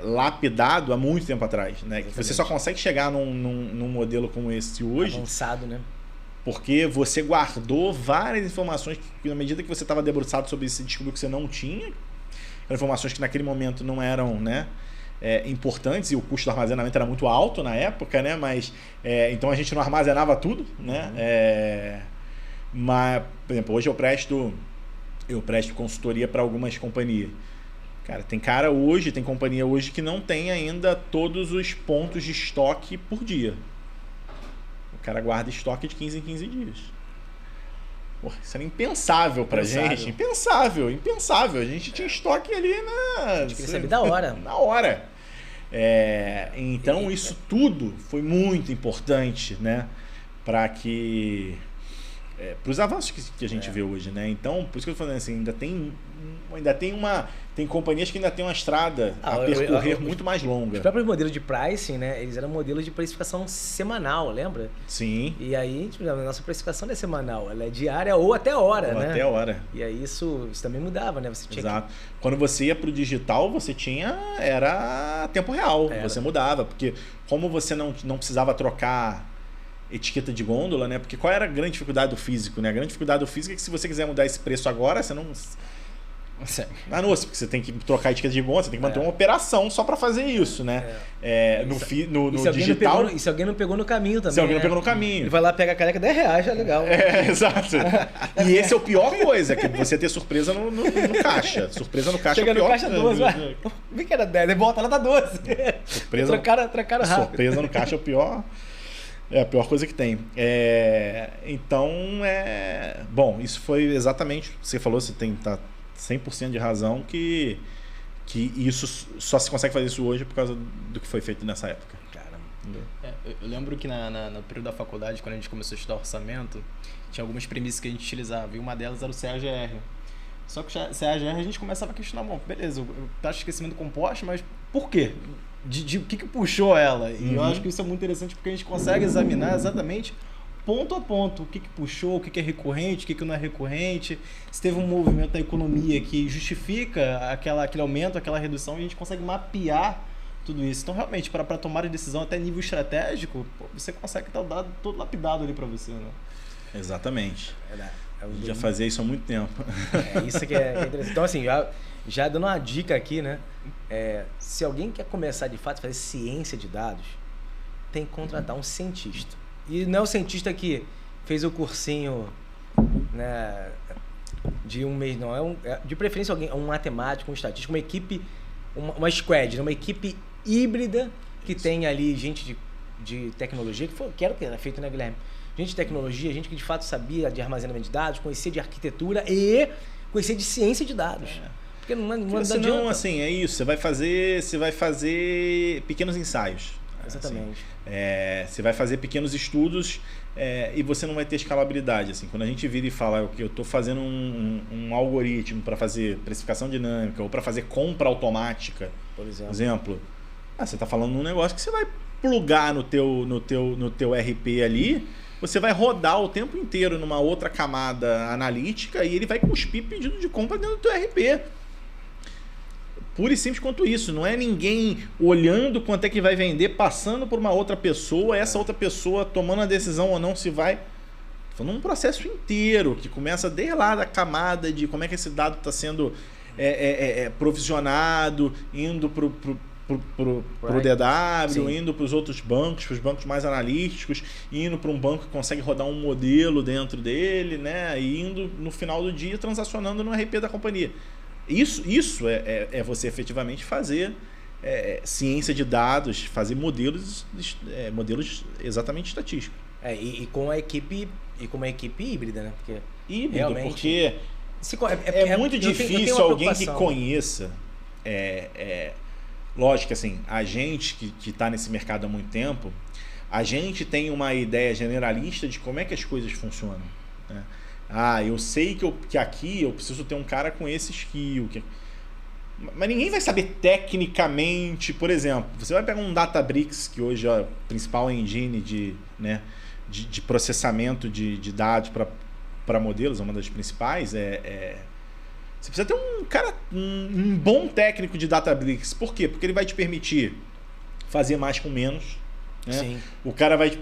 lapidado há muito tempo atrás, né? Que você só consegue chegar num modelo como esse hoje, avançado, né? Porque você guardou várias informações que, na medida que você estava debruçado sobre isso, você descobriu que você não tinha. Eram informações que naquele momento não eram, né, importantes, e o custo do armazenamento era muito alto na época, né? Mas então a gente não armazenava tudo, né? Mas, por exemplo, hoje eu presto consultoria para algumas companhias. Cara, tem companhia hoje que não tem ainda todos os pontos de estoque por dia. O cara guarda estoque de 15 em 15 dias. Porra, isso era impensável pra gente. Impensável. A gente tinha estoque ali A gente queria saber da hora. Na hora. Então isso tudo foi muito importante, né? Para os avanços que a gente vê hoje, né? Então, por isso que eu tô falando assim, tem companhias que ainda tem uma estrada a percorrer muito mais longa. Os próprios modelos de pricing, né? Eles eram modelos de precificação semanal, lembra? Sim. E aí, tipo, a nossa precificação não é semanal, ela é diária ou até hora, né? Até hora. E aí isso também mudava, né? Você tinha Exato. Quando você ia pro digital, era tempo real. Você mudava, porque como você não precisava trocar etiqueta de gôndola, né? Porque qual era a grande dificuldade do físico, né? A grande dificuldade do físico é que se você quiser mudar esse preço agora, você não consegue. Porque você tem que trocar a etiqueta de gôndola, você tem que manter uma operação só para fazer isso, né? No digital... E se alguém não pegou no caminho também, Se alguém não pegou no caminho. Ele vai lá, pega a caneca, R$10, é legal. Exato. E esse é o pior coisa, que você ter surpresa no caixa. Surpresa no caixa Chega é o pior. no caixa 12, vai. Vi que era 10, aí volta lá, tá 12. Surpresa... Trocaram rápido. Surpresa no caixa é o pior... É a pior coisa que tem. Bom, isso foi exatamente... Você falou, você tá 100% de razão que isso só se consegue fazer isso hoje por causa do que foi feito nessa época. Eu lembro que no período da faculdade, quando a gente começou a estudar orçamento, tinha algumas premissas que a gente utilizava, e uma delas era o CAGR. Só que o CAGR a gente começava a questionar, bom, beleza, taxa de esquecimento composto, mas por quê? O que puxou ela? E eu acho que isso é muito interessante porque a gente consegue examinar exatamente ponto a ponto o que puxou, o que é recorrente, o que não é recorrente, se teve um movimento da economia que justifica aquele aumento, aquela redução, e a gente consegue mapear tudo isso. Então, realmente, para tomar a decisão até nível estratégico, você consegue ter o dado todo lapidado ali para você, né? Exatamente. Já fazia isso há muito tempo. Isso que é interessante. Então, assim, já dando uma dica aqui, né? Se alguém quer começar de fato a fazer ciência de dados, tem que contratar um cientista. E não é o cientista que fez o cursinho, né, de um mês, não. De preferência um matemático, um estatístico, uma equipe, uma squad, uma equipe híbrida que tem ali gente de tecnologia, que era o que era feito, né, Guilherme? Gente de tecnologia, gente que de fato sabia de armazenamento de dados, conhecia de arquitetura e conhecia de ciência de dados. Porque não senão, assim, é isso. Você vai fazer pequenos ensaios. Exatamente. Assim, você vai fazer pequenos estudos e você não vai ter escalabilidade. Assim, quando a gente vira e fala que eu estou fazendo um algoritmo para fazer precificação dinâmica ou para fazer compra automática, por exemplo, você está falando num negócio que você vai plugar no teu RP ali, você vai rodar o tempo inteiro numa outra camada analítica e ele vai cuspir pedido de compra dentro do teu RP. Pura e simples quanto isso. Não é ninguém olhando quanto é que vai vender, passando por uma outra pessoa, essa outra pessoa tomando a decisão ou não se vai. Falando um processo inteiro que começa desde lá da camada de como é que esse dado está sendo provisionado, indo pro DW, sim, indo para os outros bancos, para os bancos mais analíticos, indo para um banco que consegue rodar um modelo dentro dele, né? E indo no final do dia transacionando no RP da companhia. Isso é você efetivamente fazer ciência de dados, fazer modelos exatamente estatísticos. E com uma equipe híbrida, né? Porque híbrido, realmente porque é muito difícil alguém que conheça. Lógico que assim, a gente que está nesse mercado há muito tempo, a gente tem uma ideia generalista de como é que as coisas funcionam, né? eu sei que aqui eu preciso ter um cara com esse skill. Mas ninguém vai saber tecnicamente, por exemplo, você vai pegar um Databricks, que hoje é a principal engine de processamento de dados para modelos, é uma das principais, você precisa ter um bom técnico de Databricks. Por quê? Porque ele vai te permitir fazer mais com menos. Né? Sim. O cara vai...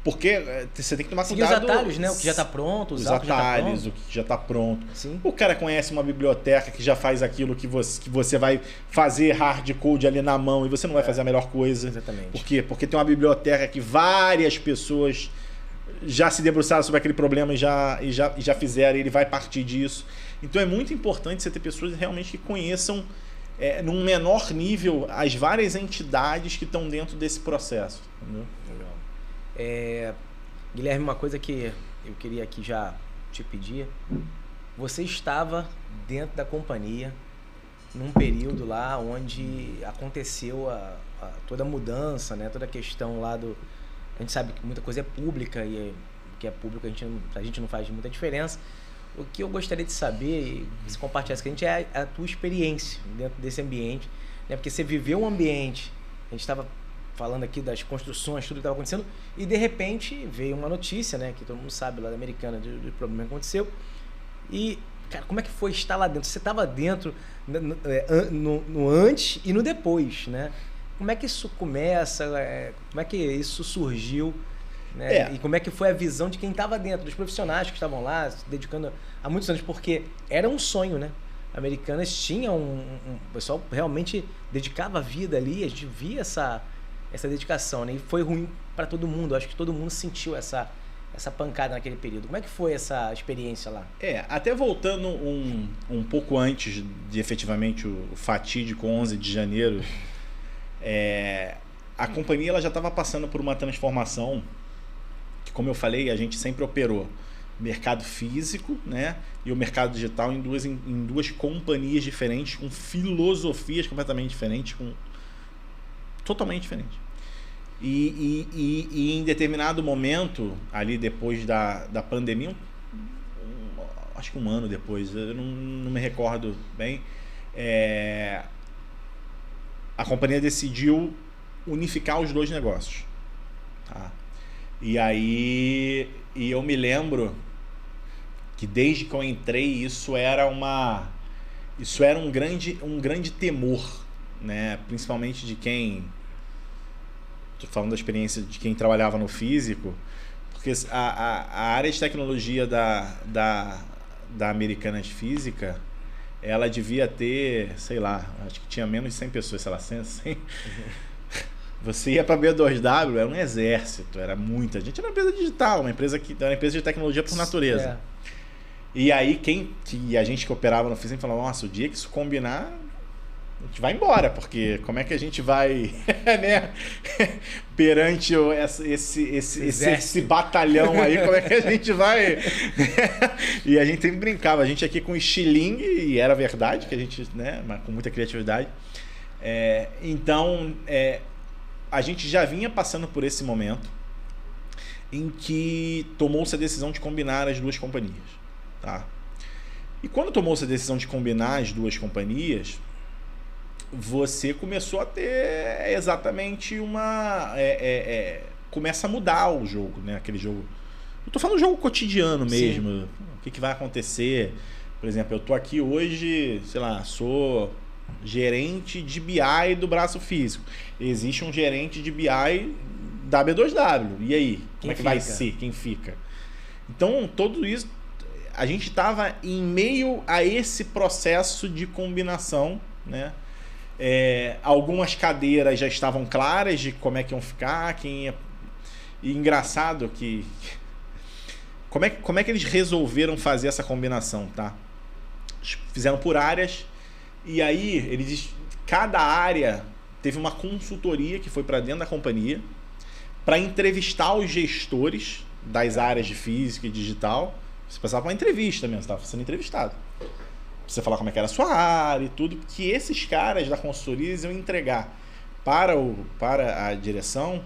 Porque você tem que tomar cuidado... Seguir os atalhos, né? O que já está pronto, os atalhos, o que já está pronto. Sim. O cara conhece uma biblioteca que já faz aquilo que você vai fazer hard code ali na mão e você não vai fazer a melhor coisa. Exatamente. Por quê? Porque tem uma biblioteca que várias pessoas já se debruçaram sobre aquele problema e já fizeram, e ele vai partir disso. Então é muito importante você ter pessoas realmente que conheçam, num menor nível, as várias entidades que estão dentro desse processo. Entendeu? Legal. Guilherme, uma coisa que eu queria aqui já te pedir. Você estava dentro da companhia num período lá onde aconteceu toda a mudança, né? Toda a questão lá do... A gente sabe que muita coisa é pública e o que é público a gente não faz muita diferença. O que eu gostaria de saber, e se compartilhar com a gente, é a tua experiência dentro desse ambiente, né? Porque você viveu um ambiente, a gente estava falando aqui das construções, tudo que estava acontecendo, e de repente veio uma notícia, né? Que todo mundo sabe lá da Americana do problema que aconteceu. E, cara, como é que foi estar lá dentro? Você estava dentro no antes e no depois, né? Como é que isso começa? Como é que isso surgiu? Né? E como é que foi a visão de quem estava dentro, dos profissionais que estavam lá, se dedicando há muitos anos? Porque era um sonho, né? Americanas tinham o pessoal realmente dedicava a vida ali, a gente via essa dedicação, né? E foi ruim para todo mundo. Acho que todo mundo sentiu essa pancada naquele período. Como é que foi essa experiência lá? Até voltando um pouco antes de efetivamente o fatídico 11 de janeiro, a companhia ela já estava passando por uma transformação que, como eu falei, a gente sempre operou mercado físico, né, e o mercado digital em duas companhias diferentes, com filosofias completamente diferentes, totalmente diferentes. E em determinado momento, ali depois da pandemia, acho que um ano depois, eu não me recordo bem, a companhia decidiu unificar os dois negócios. Tá? E aí eu me lembro que desde que eu entrei isso era um grande temor, né? Principalmente de quem... Estou falando da experiência de quem trabalhava no físico, porque a área de tecnologia da Americanas Física, ela devia ter, sei lá, acho que tinha menos de 100 pessoas, sei lá, 100. Você ia para a B2W, era um exército, era muita gente. Era uma empresa digital, uma empresa de tecnologia por natureza. E aí a gente que operava no físico falava, nossa, o dia que isso combinar, a gente vai embora, porque como é que a gente vai né? Perante esse batalhão aí, como é que a gente vai? E a gente sempre brincava, a gente aqui com estilingue, e era verdade, que a gente, né, mas com muita criatividade. Então, a gente já vinha passando por esse momento em que tomou-se a decisão de combinar as duas companhias. Tá? E quando tomou-se a decisão de combinar as duas companhias, você começou a ter exatamente começa a mudar o jogo, né? Aquele jogo. Eu tô falando jogo cotidiano mesmo. Sim. O que vai acontecer? Por exemplo, eu tô aqui hoje, sei lá, sou gerente de BI do braço físico. Existe um gerente de BI da B2W. E aí? Como é que vai ser? Quem fica? Então, tudo isso, a gente estava em meio a esse processo de combinação, né? Algumas cadeiras já estavam claras de como é que iam ficar, quem ia... E engraçado que... Como é que eles resolveram fazer essa combinação, tá? Fizeram por áreas, e aí cada área teve uma consultoria que foi para dentro da companhia para entrevistar os gestores das áreas de física e digital. Você passava uma entrevista mesmo, você estava sendo entrevistado. Você falar como é que era a sua área e tudo, que esses caras da consultoria iam entregar para a direção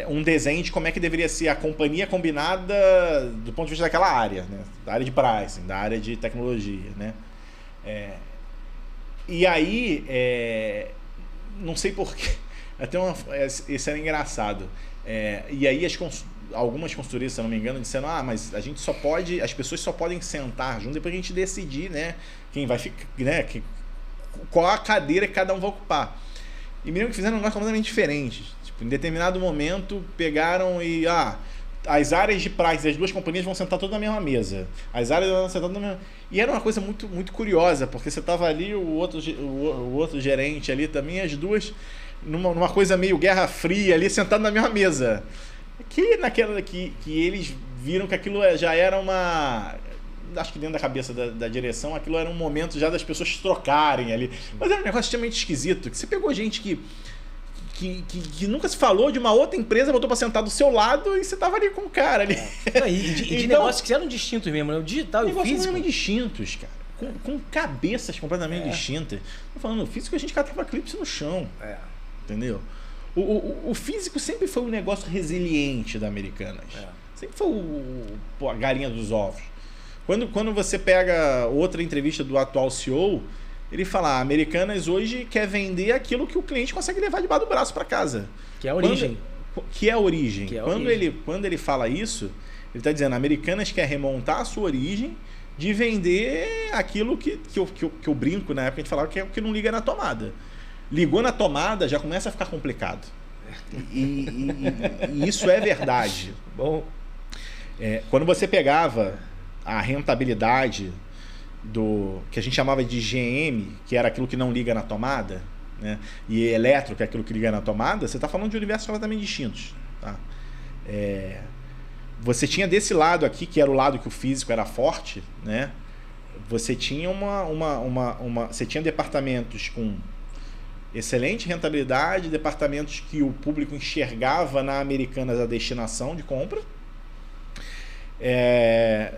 um desenho de como é que deveria ser a companhia combinada do ponto de vista daquela área, né? Da área de pricing, da área de tecnologia, né? E aí, não sei porquê, isso era engraçado. E aí algumas consultorias, se eu não me engano, disseram, mas as pessoas só podem sentar junto depois que a gente decidir, né, quem vai ficar, né, qual a cadeira que cada um vai ocupar. E me lembro que fizeram um negócio completamente diferente. Tipo, em determinado momento, pegaram e as áreas de price das duas companhias vão sentar todas na mesma mesa. As áreas vão sentar todas na mesma... E era uma coisa muito, muito curiosa, porque você estava ali, o outro gerente ali também, as duas numa coisa meio Guerra Fria ali, sentado na mesma mesa. Que eles viram que aquilo já era uma... Acho que dentro da cabeça da direção, aquilo era um momento já das pessoas trocarem ali. Mas era um negócio extremamente esquisito, que você pegou gente que nunca se falou de uma outra empresa, botou pra sentar do seu lado e você tava ali com o cara ali. De negócios que eram distintos mesmo, né? O digital e o físico. Negócios distintos, cara. Com cabeças completamente distintas. Tô falando, o físico a gente catava clipes no chão. Entendeu? O físico sempre foi um negócio resiliente da Americanas. Sempre foi a galinha dos ovos. Quando você pega outra entrevista do atual CEO, ele fala, a Americanas hoje quer vender aquilo que o cliente consegue levar debaixo do braço para casa. Que é a origem. Quando ele fala isso, ele está dizendo, a Americanas quer remontar a sua origem de vender aquilo que eu brinco na época, a gente falava que é o que não liga na tomada. Ligou na tomada, já começa a ficar complicado. E isso é verdade. Bom. Quando você pegava a rentabilidade do que a gente chamava de GM, que era aquilo que não liga na tomada, né? E eletro, que é aquilo que liga na tomada, você está falando de universos completamente distintos. Tá? Você tinha desse lado aqui, que era o lado que o físico era forte, né? Você tinha você tinha departamentos com excelente rentabilidade, departamentos que o público enxergava na Americanas a destinação de compra,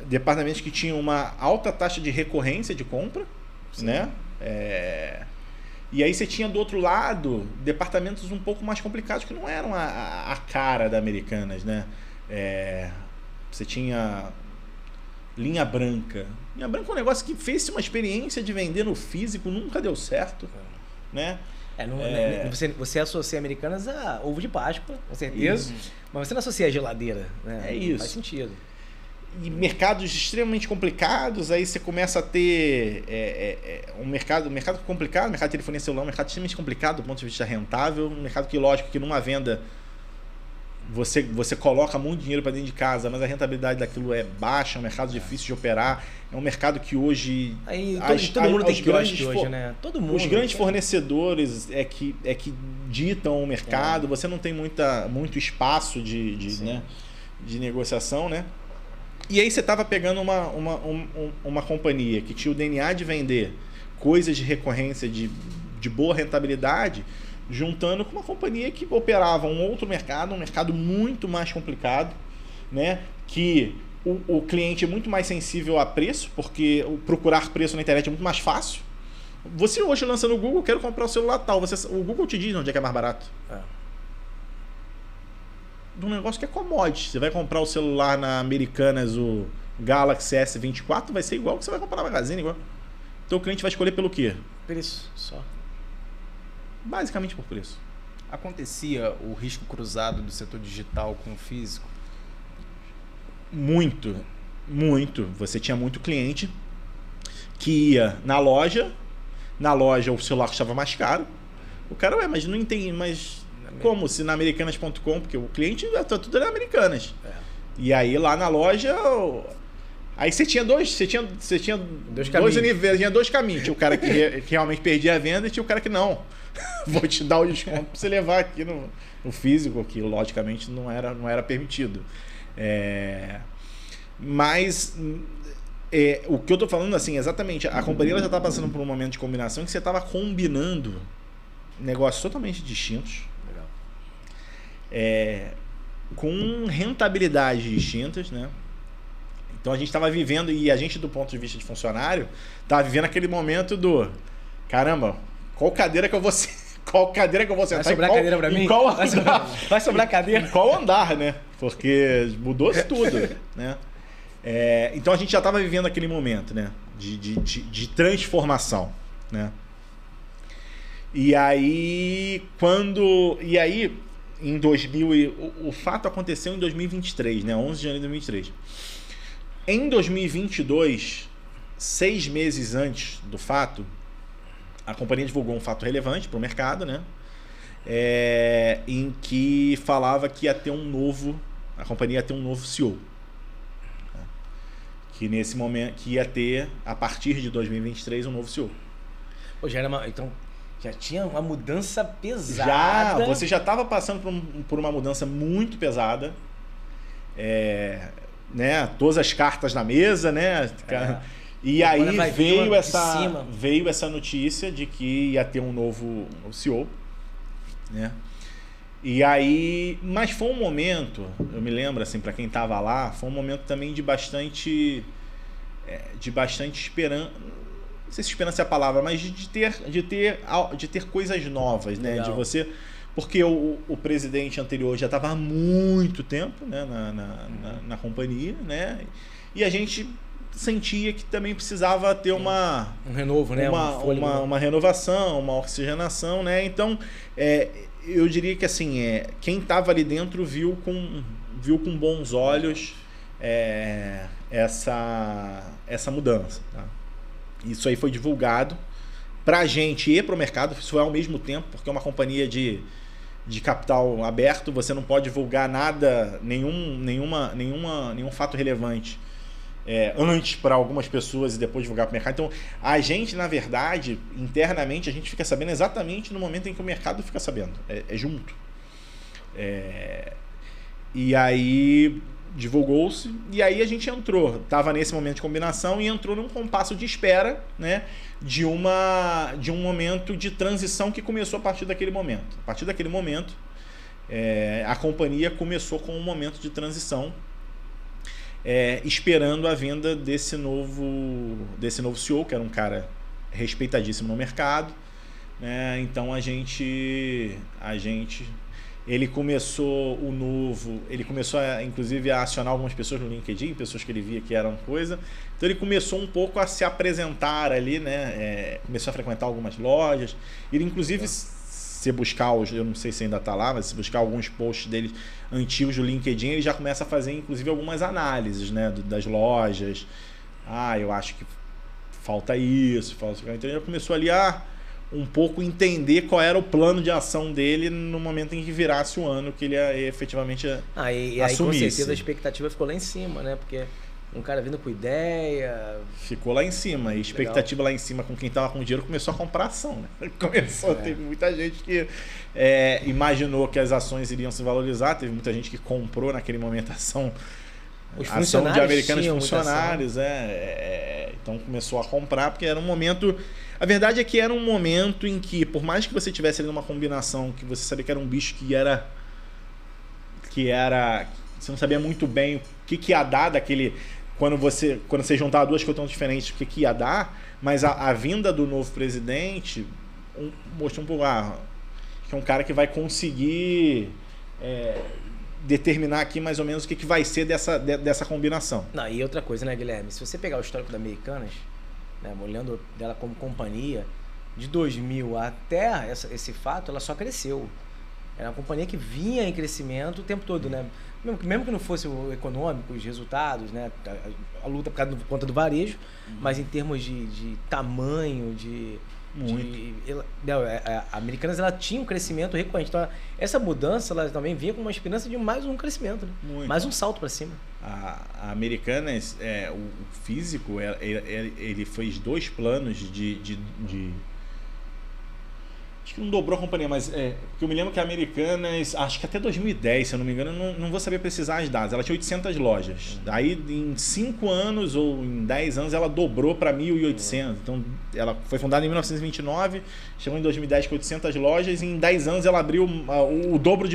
departamentos que tinham uma alta taxa de recorrência de compra, né? E aí você tinha do outro lado departamentos um pouco mais complicados que não eram a cara da Americanas, né? Você tinha linha branca. Linha branca é um negócio que fez uma experiência de vender no físico, nunca deu certo, né? Você associa Americanas a ovo de Páscoa, com certeza. Isso. Mas você não associa a geladeira, né? Isso. Faz sentido. E mercados extremamente complicados, aí você começa a ter um mercado complicado, mercado de telefonia celular, um mercado extremamente complicado do ponto de vista rentável, um mercado que, lógico, que numa venda você coloca muito dinheiro para dentro de casa, mas a rentabilidade daquilo é baixa, é um mercado difícil de operar, é um mercado que hoje... Todo mundo tem quiosque hoje, né? Todo mundo. Os grandes fornecedores é que ditam o mercado, você não tem muito espaço de negociação, né? E aí você estava pegando uma companhia que tinha o DNA de vender coisas de recorrência de boa rentabilidade, juntando com uma companhia que operava um outro mercado, um mercado muito mais complicado, né? Que o cliente é muito mais sensível a preço, porque procurar preço na internet é muito mais fácil. Você hoje lança no Google, quero comprar o celular tal, o Google te diz onde é que é mais barato. De um negócio que é commodity. Você vai comprar o celular na Americanas, o Galaxy S24, vai ser igual ao que você vai comprar na Magazine, igual. Então o cliente vai escolher pelo quê? Preço só. Basicamente por preço. Acontecia o risco cruzado do setor digital com o físico? Muito. Você tinha muito cliente que ia na loja o celular custava mais caro. O cara, mas não entende, mas como? Se na Americanas.com, porque o cliente tudo era Americanas. E aí lá na loja... Aí você tinha dois universos, tinha dois caminhos. Tinha o cara que realmente perdia a venda e tinha o cara que não. Vou te dar o desconto para você levar aqui no físico, que logicamente não era permitido. Mas o que eu estou falando, assim, exatamente, a companhia já está passando por um momento de combinação em que você estava combinando negócios totalmente distintos. Com rentabilidades distintas, né? Então a gente estava vivendo, e a gente do ponto de vista de funcionário, estava vivendo aquele momento do caramba, qual cadeira que eu vou qual cadeira que eu vou sentar. Vai sobrar cadeira pra mim? Vai sobrar cadeira? Em qual andar, né? Porque mudou-se tudo, né? Então a gente já estava vivendo aquele momento, né? De transformação, né? E aí, em 2000, o fato aconteceu em 2023, né? 11 de janeiro de 2023. Em 2022, 6 meses antes do fato, a companhia divulgou um fato relevante para o mercado, né? Em que falava que a companhia ia ter um novo CEO. Que nesse momento, que ia ter, a partir de 2023, um novo CEO. Pô, então, já tinha uma mudança pesada. Você já estava passando por uma mudança muito pesada. Né? Todas as cartas na mesa, né? E aí veio essa notícia de que ia ter um novo CEO, né? E aí, mas foi um momento, eu me lembro assim, para quem estava lá, foi um momento também de bastante esperança, não sei se esperança é a palavra, mas de ter coisas novas, né? Legal. De você, porque o presidente anterior já estava há muito tempo, né? na companhia, né? E a gente sentia que também precisava ter um renovo, né? Uma renovação, uma oxigenação, né? Então, eu diria que assim, quem estava ali dentro viu com bons olhos essa mudança. Tá? Isso aí foi divulgado para a gente e para o mercado, isso foi ao mesmo tempo, porque é uma companhia de capital aberto, você não pode divulgar nada, nenhum fato relevante antes para algumas pessoas e depois divulgar para o mercado. Então, a gente, na verdade, internamente, a gente fica sabendo exatamente no momento em que o mercado fica sabendo. É junto. E aí divulgou-se, e aí a gente estava nesse momento de combinação e entrou num compasso de espera, né, de um momento de transição que começou a partir daquele momento. A partir daquele momento, a companhia começou com um momento de transição, esperando a vinda desse novo CEO, que era um cara respeitadíssimo no mercado, né? Então ele começou inclusive a acionar algumas pessoas no LinkedIn, pessoas que ele via que eram coisa. Então ele começou um pouco a se apresentar ali, né? Começou a frequentar algumas lojas. Ele inclusive, se buscar, eu não sei se ainda está lá, mas se buscar alguns posts dele antigos do LinkedIn, ele já começa a fazer inclusive algumas análises, né? Das lojas. Eu acho que falta isso, falta isso. Então ele já começou ali um pouco entender qual era o plano de ação dele no momento em que virasse o ano que ele ia efetivamente aí com certeza a expectativa ficou lá em cima, né? Porque um cara vindo com ideia... Ficou lá em cima. E a expectativa lá em cima com quem estava com dinheiro começou a comprar ação, né? Teve muita gente que imaginou que as ações iriam se valorizar, teve muita gente que comprou naquele momento ação de Americanas, funcionários, então começou a comprar, porque era um momento... A verdade é que era um momento em que, por mais que você tivesse ali numa combinação, que você sabia que era um bicho que era você não sabia muito bem o que ia dar daquele... Quando você juntava duas coisas tão diferentes, o que ia dar, mas a vinda do novo presidente mostrou um pouco, que é um cara que vai conseguir determinar aqui mais ou menos o que vai ser dessa combinação. Não, e outra coisa, né, Guilherme? Se você pegar o histórico da Americanas, né, olhando dela como companhia, de 2000 até esse fato, ela só cresceu. Era uma companhia que vinha em crescimento o tempo todo, né? Mesmo que não fosse o econômico, os resultados, né? A luta por conta do varejo, mas em termos de tamanho, a Americanas ela tinha um crescimento recorrente. Então, essa mudança ela também vinha com uma esperança de mais um crescimento, né? Mais um salto para cima. A Americanas, o físico, ele fez 2 planos de acho que não dobrou a companhia, mas porque eu me lembro que a Americanas, acho que até 2010, se eu não me engano, não vou saber precisar as datas, ela tinha 800 lojas. Aí em 5 anos ou em 10 anos ela dobrou para 1.800. Então ela foi fundada em 1929, chegou em 2010 com 800 lojas e em 10 anos ela abriu o dobro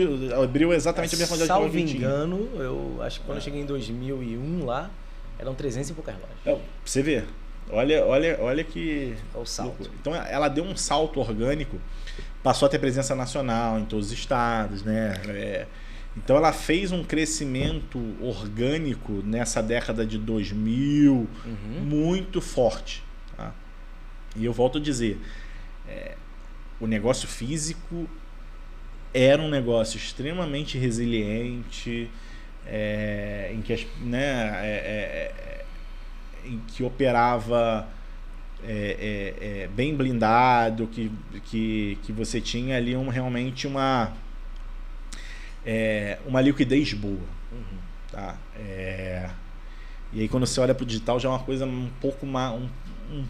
abriu exatamente a mesma quantidade de lojas. Salvo engano, eu acho que quando eu cheguei em 2001 lá, eram 300 e poucas lojas. Você vê. Olha que... O salto. Então ela deu um salto orgânico, passou a ter presença nacional em todos os estados, né? Então ela fez um crescimento orgânico nessa década de 2000 muito forte. Tá? E eu volto a dizer, o negócio físico era um negócio extremamente resiliente, em que, em que operava bem blindado, que você tinha ali realmente uma liquidez boa. Tá? E aí quando você olha para o digital já é uma coisa um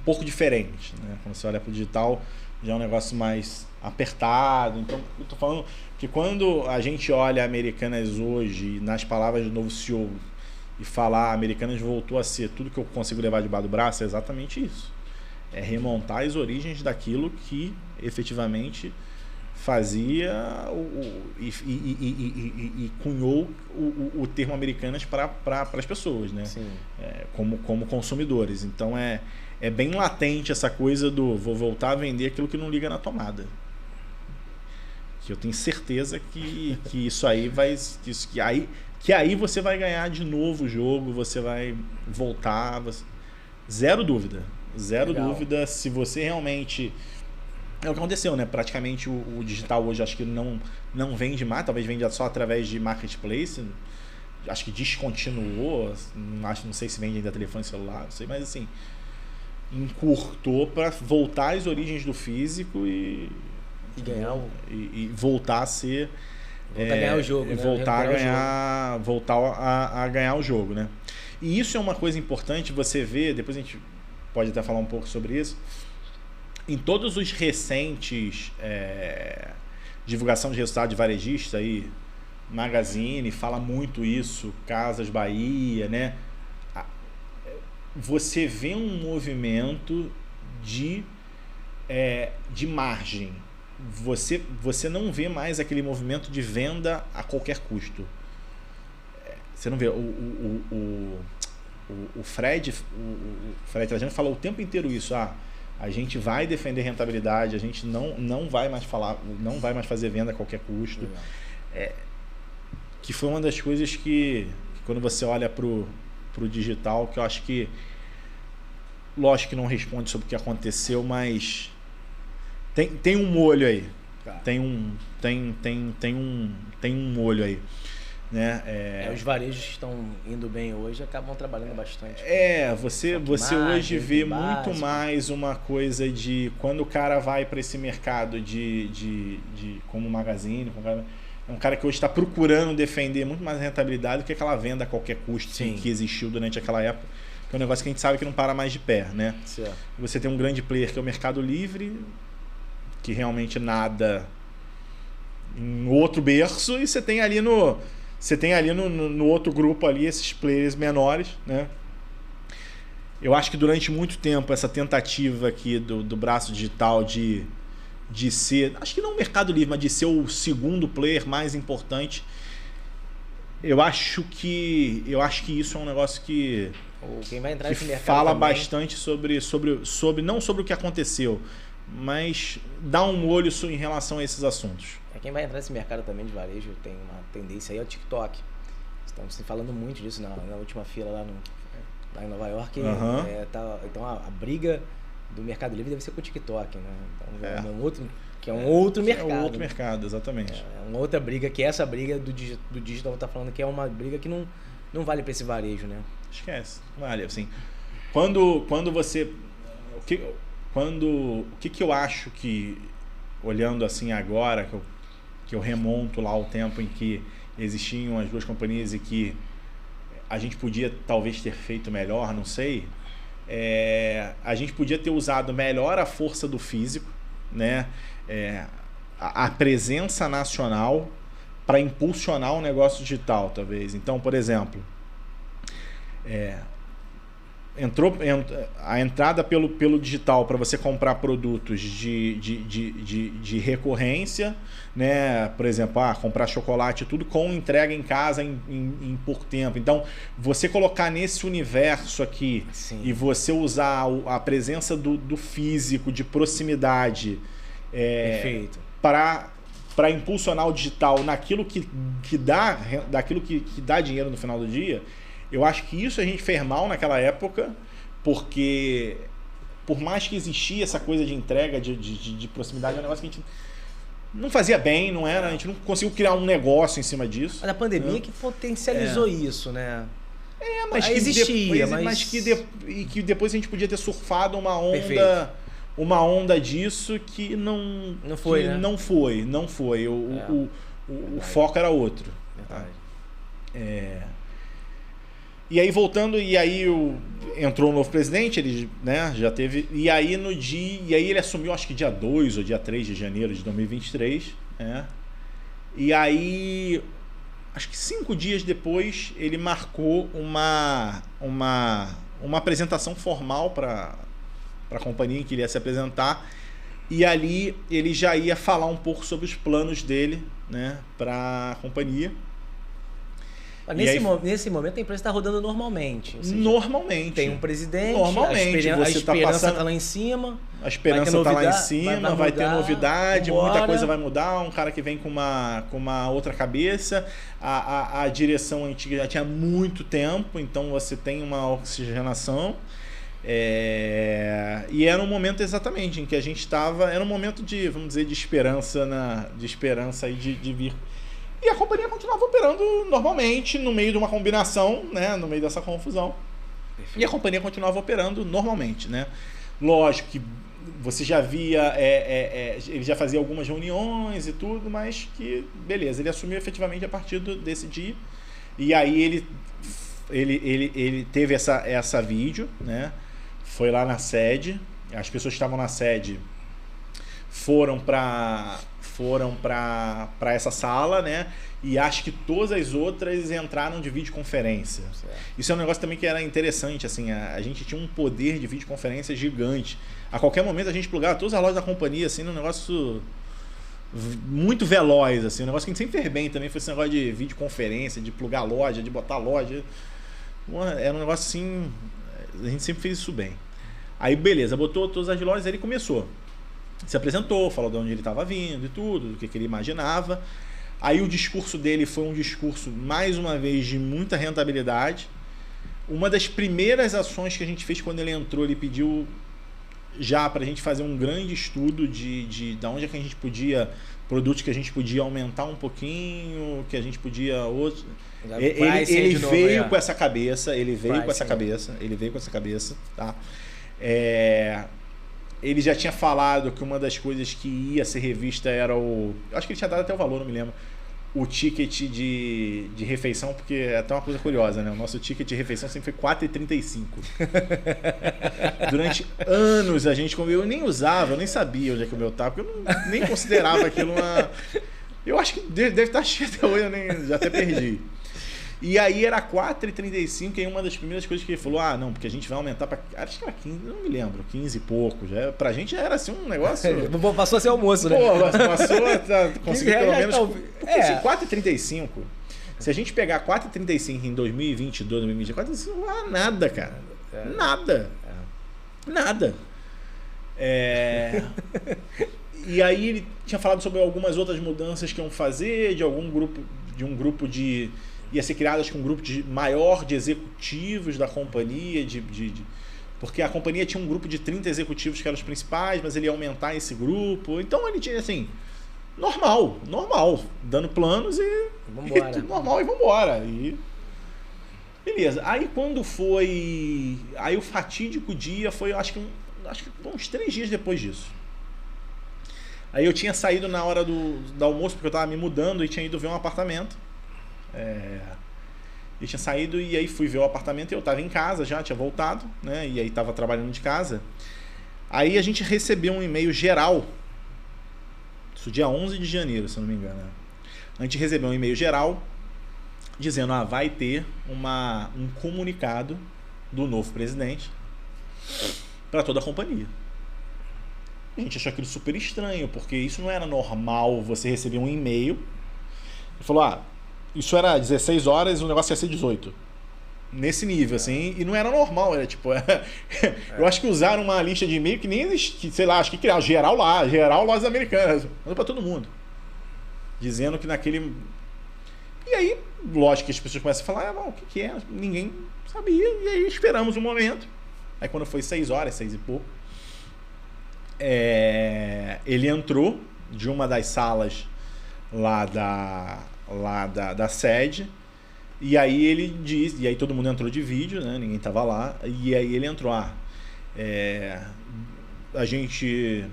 pouco diferente. Né? Quando você olha para o digital já é um negócio mais apertado. Então eu tô falando que quando a gente olha Americanas hoje, nas palavras do novo CEO, e falar Americanas voltou a ser tudo que eu consigo levar debaixo do braço, é exatamente isso. É remontar as origens daquilo que efetivamente fazia e cunhou o termo Americanas para as pessoas, né? Como consumidores. Então é bem latente essa coisa do vou voltar a vender aquilo que não liga na tomada. Que eu tenho certeza que isso aí vai... Que aí você vai ganhar de novo o jogo, você vai voltar... Zero dúvida. Zero Legal. dúvida. Se você realmente... É o que aconteceu, né? Praticamente o digital hoje acho que não vende mais, talvez venda só através de marketplace. Acho que descontinuou, não sei se vende ainda telefone celular, não sei, mas assim, encurtou para voltar às origens do físico e ganhar e voltar a ser... Voltar a ganhar o jogo, né? Voltar a ganhar o jogo, né? E isso é uma coisa importante você ver, depois a gente pode até falar um pouco sobre isso, em todos os recentes divulgação de resultado de varejista aí, Magazine fala muito isso, Casas Bahia, né? Você vê um movimento de margem. Você não vê mais aquele movimento de venda a qualquer custo. Você não vê o Fred Trajano falou o tempo inteiro isso. A gente vai defender rentabilidade, a gente não vai mais fazer venda a qualquer custo. Que foi uma das coisas que quando você olha pro digital, que eu acho que lógico que não responde sobre o que aconteceu, mas tem um molho aí. Tem um molho aí, né? Os varejos que estão indo bem hoje acabam trabalhando bastante. Você hoje vê muito mais uma coisa de quando o cara vai para esse mercado de como Magazine, é um cara que hoje está procurando defender muito mais a rentabilidade do que aquela venda a qualquer custo que existiu durante aquela época, que é um negócio que a gente sabe que não para mais de pé, né? Certo. Você tem um grande player que é o Mercado Livre, que realmente nada em outro berço, e você tem ali no outro grupo ali esses players menores, né? Eu acho que durante muito tempo essa tentativa aqui do braço digital de ser, acho que não o Mercado Livre, mas de ser o segundo player mais importante, eu acho que isso é um negócio que quem vai entrar nesse mercado fala também, bastante sobre não sobre o que aconteceu, mas dá um olho em relação a esses assuntos. Quem vai entrar nesse mercado também de varejo tem uma tendência aí ao TikTok. Estamos falando muito disso na última feira lá em Nova York. Então a briga do Mercado Livre deve ser com o TikTok, né? Então é um outro mercado. É um outro mercado, exatamente. É uma outra briga, que essa briga do digital tá falando que é uma briga que não vale para esse varejo, né? Esquece, vale, assim. Quando você... O que eu acho que, olhando assim agora, que eu remonto lá ao tempo em que existiam as duas companhias e que a gente podia talvez ter feito melhor, não sei, a gente podia ter usado melhor a força do físico, né? A presença nacional para impulsionar o negócio digital, talvez. Então, por exemplo, a entrada pelo digital para você comprar produtos de recorrência, né? Por exemplo, comprar chocolate, tudo com entrega em casa em pouco tempo. Então, você colocar nesse universo aqui Sim. e você usar a presença do físico, de proximidade, Perfeito. para impulsionar o digital naquilo daquilo que dá dinheiro no final do dia. Eu acho que isso a gente fez mal naquela época, porque por mais que existia essa coisa de entrega, de proximidade, é um negócio que a gente não fazia bem, não era, a gente não conseguiu criar um negócio em cima disso. Mas a pandemia que potencializou isso, né? Mas Aí que existia, depois, que depois a gente podia ter surfado uma onda, Perfeito. uma onda disso que não foi, que né? não foi. O foco era outro. Verdade. E aí voltando, entrou um novo presidente, ele, né, já teve, e aí ele assumiu acho que dia 2 ou dia 3 de janeiro de 2023, né? E aí acho que 5 dias depois ele marcou uma apresentação formal para a companhia em que ele ia se apresentar, e ali ele já ia falar um pouco sobre os planos dele, né, para a companhia. Nesse momento a empresa está rodando normalmente. Ou seja, normalmente. tem um presidente, normalmente. a Você tá esperança passando, está lá em cima. a esperança está lá em cima, vai ter mudar, novidade, vambora. muita coisa vai mudar. Um cara que vem com uma outra cabeça. A direção antiga já tinha muito tempo, então você tem uma oxigenação. E era um momento exatamente em que a gente estava. Era um momento de, vamos dizer, de esperança aí de vir. E a companhia continuava operando normalmente, no meio de uma combinação, né, no meio dessa confusão. Perfeito. E a companhia continuava operando normalmente, né? Lógico que você já via, ele já fazia algumas reuniões e tudo, mas que, beleza, ele assumiu efetivamente a partir desse dia. E aí ele teve essa vídeo, né? Foi lá na sede, as pessoas que estavam na sede foram para essa sala, né? E acho que todas as outras entraram de videoconferência. Certo. Isso é um negócio também que era interessante, assim, a gente tinha um poder de videoconferência gigante. A qualquer momento a gente plugava todas as lojas da companhia, assim, num negócio muito veloz, assim, um negócio que a gente sempre fez bem também, foi esse negócio de videoconferência, de plugar loja, de botar loja. Era um negócio assim, a gente sempre fez isso bem. Aí beleza, botou todas as lojas, aí ele começou. Se apresentou, falou de onde ele estava vindo e tudo, do que ele imaginava. Aí o discurso dele foi um discurso, mais uma vez, de muita rentabilidade. Uma das primeiras ações que a gente fez quando ele entrou, ele pediu já para a gente fazer um grande estudo de onde é que a gente podia, produtos que a gente podia aumentar um pouquinho, que a gente podia outro. Ele veio com essa cabeça, ele veio com essa cabeça, tá? Ele já tinha falado que uma das coisas que ia ser revista era acho que ele tinha dado até o valor, não me lembro. O ticket de refeição, porque é até uma coisa curiosa, né? O nosso ticket de refeição sempre foi R$4,35. Durante anos a gente comeu, eu nem usava, eu nem sabia onde é que o meu estava, porque eu nem considerava aquilo uma. Eu acho que deve estar cheio até hoje, eu já até perdi. E aí era R$4,35, e uma das primeiras coisas que ele falou, não, porque a gente vai aumentar para, acho que era 15, não me lembro, 15 e pouco, pra gente já era assim um negócio... Passou a ser almoço, né? Pô, passou, conseguiu pelo menos... R$4,35, se a gente pegar R$4,35 em 2022, 2024, isso não é nada, cara. Nada. E aí ele tinha falado sobre algumas outras mudanças que iam fazer, de um grupo de... ia ser criado, acho que um grupo maior de executivos da companhia, porque a companhia tinha um grupo de 30 executivos que eram os principais, mas ele ia aumentar esse grupo. Então ele tinha, assim, normal, dando planos vambora. Normal e vambora. E beleza. Aí quando foi... Aí o fatídico dia foi, acho que uns 3 dias depois disso. Aí eu tinha saído na hora do almoço, porque eu estava me mudando e tinha ido ver um apartamento. Eu tinha saído e aí fui ver o apartamento e eu estava em casa já, tinha voltado, né? E aí estava trabalhando de casa. Aí a gente recebeu um e-mail geral, isso dia 11 de janeiro, se eu não me engano. A gente recebeu um e-mail geral dizendo, vai ter um comunicado do novo presidente para toda a companhia. A gente achou aquilo super estranho, porque isso não era normal, você receber um e-mail. Ele falou, isso era 16 horas e o negócio ia ser 18. Nesse nível, assim, e não era normal, era tipo... Eu acho que usaram uma lista de e-mail que nem existia, sei lá, acho que criaram geral Lojas Americanas, mandou pra todo mundo. Dizendo que naquele... E aí, lógico que as pessoas começam a falar, o que é? Ninguém sabia, e aí esperamos um momento. Aí quando foi 6 horas, 6 e pouco, ele entrou de uma das salas lá da sede, e aí ele diz, e aí todo mundo entrou de vídeo, né? Ninguém tava lá, e aí ele entrou, a gente,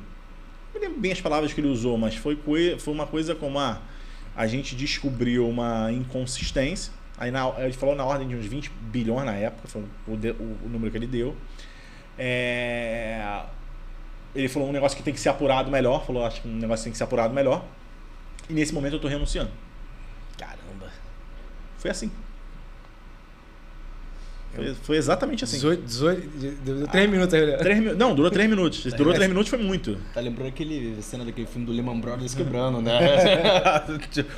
não me lembro bem as palavras que ele usou, mas foi uma coisa como a gente descobriu uma inconsistência, aí ele falou na ordem de uns 20 bilhões na época, foi o número que ele deu. Ele falou um negócio que tem que ser apurado melhor, acho que um negócio que tem que ser apurado melhor, e nesse momento eu tô renunciando. Caramba. Foi assim. Foi exatamente assim. 18, deu 3 minutos aí. Não, durou 3 minutos. Durou 3 minutos foi muito. Tá lembrando aquele cena daquele filme do Lehman Brothers quebrando, né?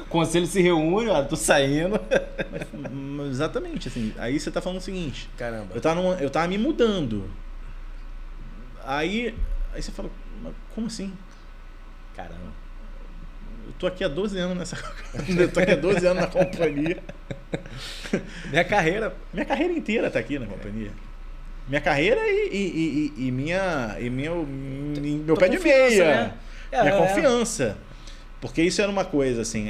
O conselho se reúne, tô saindo. Mas, exatamente, assim. Aí você tá falando o seguinte. Caramba. Eu tava me mudando. Aí você fala, mas como assim? Caramba. Eu tô aqui há 12 anos eu tô aqui há 12 anos na companhia. Minha carreira inteira tá aqui na companhia. Minha carreira e meu pé de meia. Né? Minha confiança. Porque isso era uma coisa, assim,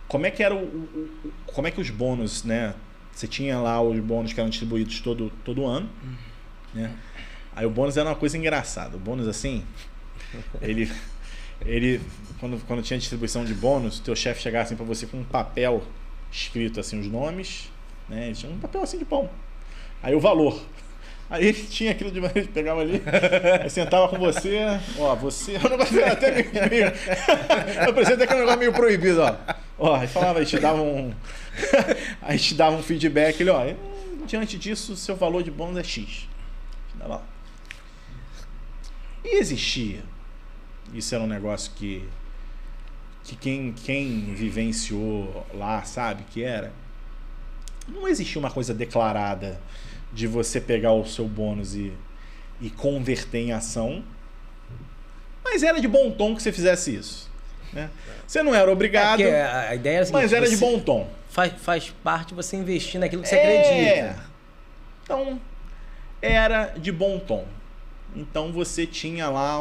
como é que era como é que os bônus, né? Você tinha lá os bônus que eram distribuídos todo ano, né? Aí o bônus era uma coisa engraçada. O bônus, assim, ele quando tinha distribuição de bônus, teu chefe chegava assim pra você com um papel escrito assim os nomes, né? Ele tinha um papel assim de pão. Aí o valor. Aí ele tinha aquilo de maneira, pegava ali, aí sentava com você, você, o negócio era até meio eu pensei até que era um negócio meio proibido, aí falava, aí te dava um feedback, ele, diante disso, seu valor de bônus é X. Dava lá. E existia. Isso era um negócio que quem vivenciou lá sabe que era. Não existia uma coisa declarada de você pegar o seu bônus e converter em ação, mas era de bom tom que você fizesse isso, né? Você não era obrigado, a ideia era mas era de bom tom. Faz parte você investir naquilo que você acredita. Então, era de bom tom. Então você tinha lá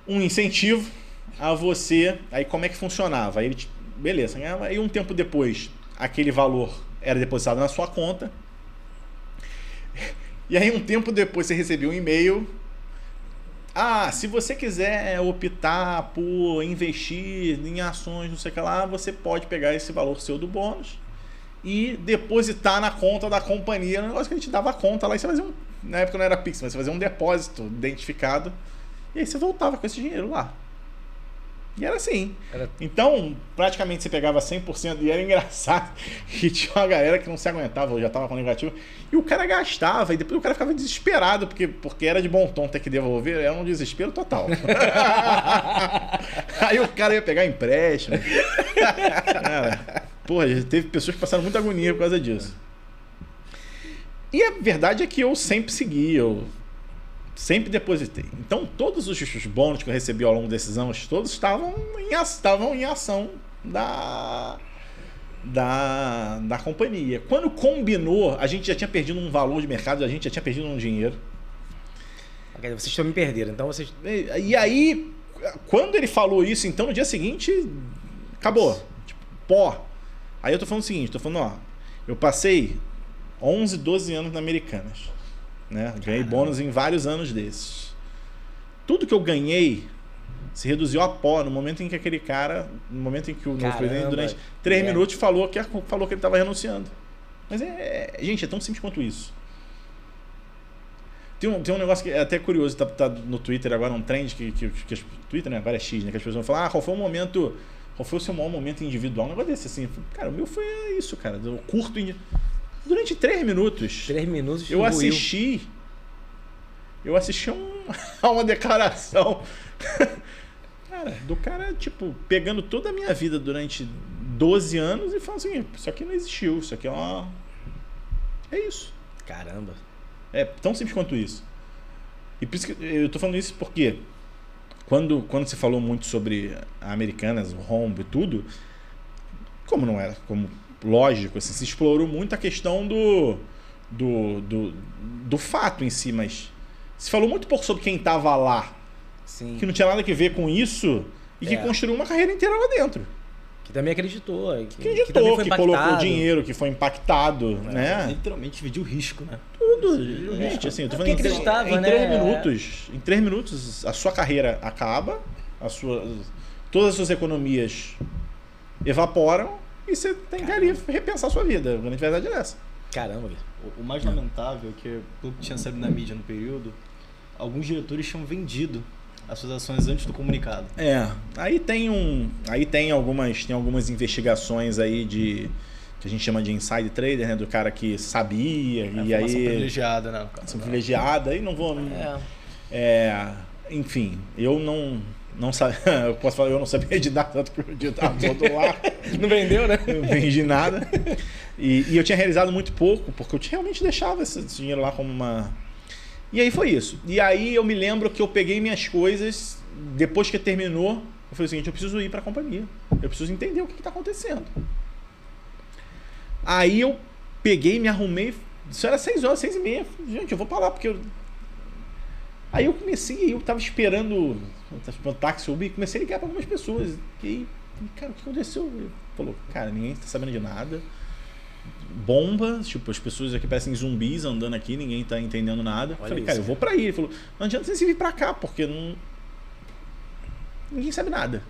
um incentivo a você. Aí como é que funcionava? Aí beleza, aí um tempo depois aquele valor era depositado na sua conta, e aí um tempo depois você recebeu um e-mail, se você quiser optar por investir em ações, não sei o que lá, você pode pegar esse valor seu do bônus e depositar na conta da companhia. Um negócio que a gente dava a conta lá, e você fazia na época não era Pix, mas você fazia um depósito identificado, e aí você voltava com esse dinheiro lá. E era assim. Então, praticamente você pegava 100%, e era engraçado que tinha uma galera que não se aguentava, ou já estava com negativo, e o cara gastava, e depois o cara ficava desesperado, porque era de bom tom ter que devolver, era um desespero total. Aí o cara ia pegar empréstimo. Cara, teve pessoas que passaram muita agonia por causa disso. E a verdade é que eu sempre segui, eu sempre depositei. Então, todos os bônus que eu recebi ao longo desses anos, todos estavam em ação da companhia. Quando combinou, a gente já tinha perdido um valor de mercado, a gente já tinha perdido um dinheiro. Vocês estão me perdendo, então vocês... E aí, quando ele falou isso, então, no dia seguinte, acabou. Aí eu tô falando o seguinte, eu passei 11, 12 anos na Americanas. Né? Ganhei bônus em vários anos desses. Tudo que eu ganhei se reduziu a pó no momento em que aquele cara, no momento em que o novo presidente, durante 3 minutos, falou que ele estava renunciando. Mas gente, é tão simples quanto isso. Tem um negócio que é até curioso, tá no Twitter agora, um trend que Twitter, né? Agora é X, né? Que as pessoas vão falar, qual foi o seu maior momento individual? Um negócio desse, assim. Cara, o meu foi isso, cara. Eu curto. Durante 3 minutos, 3 minutos eu ruiu. assisti a uma declaração do cara, tipo, pegando toda a minha vida durante 12 anos e falando assim, isso aqui não existiu, isso aqui é isso. Caramba. É tão simples quanto isso. E por isso que eu tô falando isso porque quando se falou muito sobre a Americanas, o Home e tudo, como não era, como lógico, assim, se explorou muito a questão do fato em si, mas se falou muito pouco sobre quem estava lá, Sim. que não tinha nada a ver com isso e que construiu uma carreira inteira lá dentro. Que também acreditou. Que acreditou, que colocou dinheiro, que foi impactado, né? Literalmente dividiu o risco, né? Tudo. Gente, assim, eu tô falando em 3 minutos a sua carreira acaba, todas as suas economias evaporam e você tem que ali repensar a sua vida. A grande verdade é essa. Caramba, velho. O mais lamentável é que, pelo que tinha saído na mídia no período, alguns diretores tinham vendido as suas ações antes do comunicado. Aí tem algumas investigações aí que a gente chama de inside trader, né, do cara que sabia e aí privilegiada, né, cara? privilegiada, aí não vou enfim, eu não sabia, eu posso falar, eu não sabia de nada, tanto que eu editava do outro lado. Não vendeu, né? Não vendi nada. E eu tinha realizado muito pouco, porque eu realmente deixava esse dinheiro lá como uma... E aí foi isso. E aí eu me lembro que eu peguei minhas coisas, depois que terminou, eu falei o seguinte, eu preciso ir para a companhia. Eu preciso entender o que está acontecendo. Aí eu peguei, me arrumei, isso era 6 horas, 6h30. Gente, eu vou para lá, porque eu... Aí eu comecei, eu tava esperando o táxi Uber e comecei a ligar para algumas pessoas. E aí, cara, o que aconteceu? Ele falou, cara, ninguém está sabendo de nada. Bomba, tipo, as pessoas aqui parecem zumbis andando aqui, ninguém tá entendendo nada. Olha Falei, isso, cara, eu vou pra aí. Ele falou, não adianta você vir pra cá, porque ninguém sabe nada.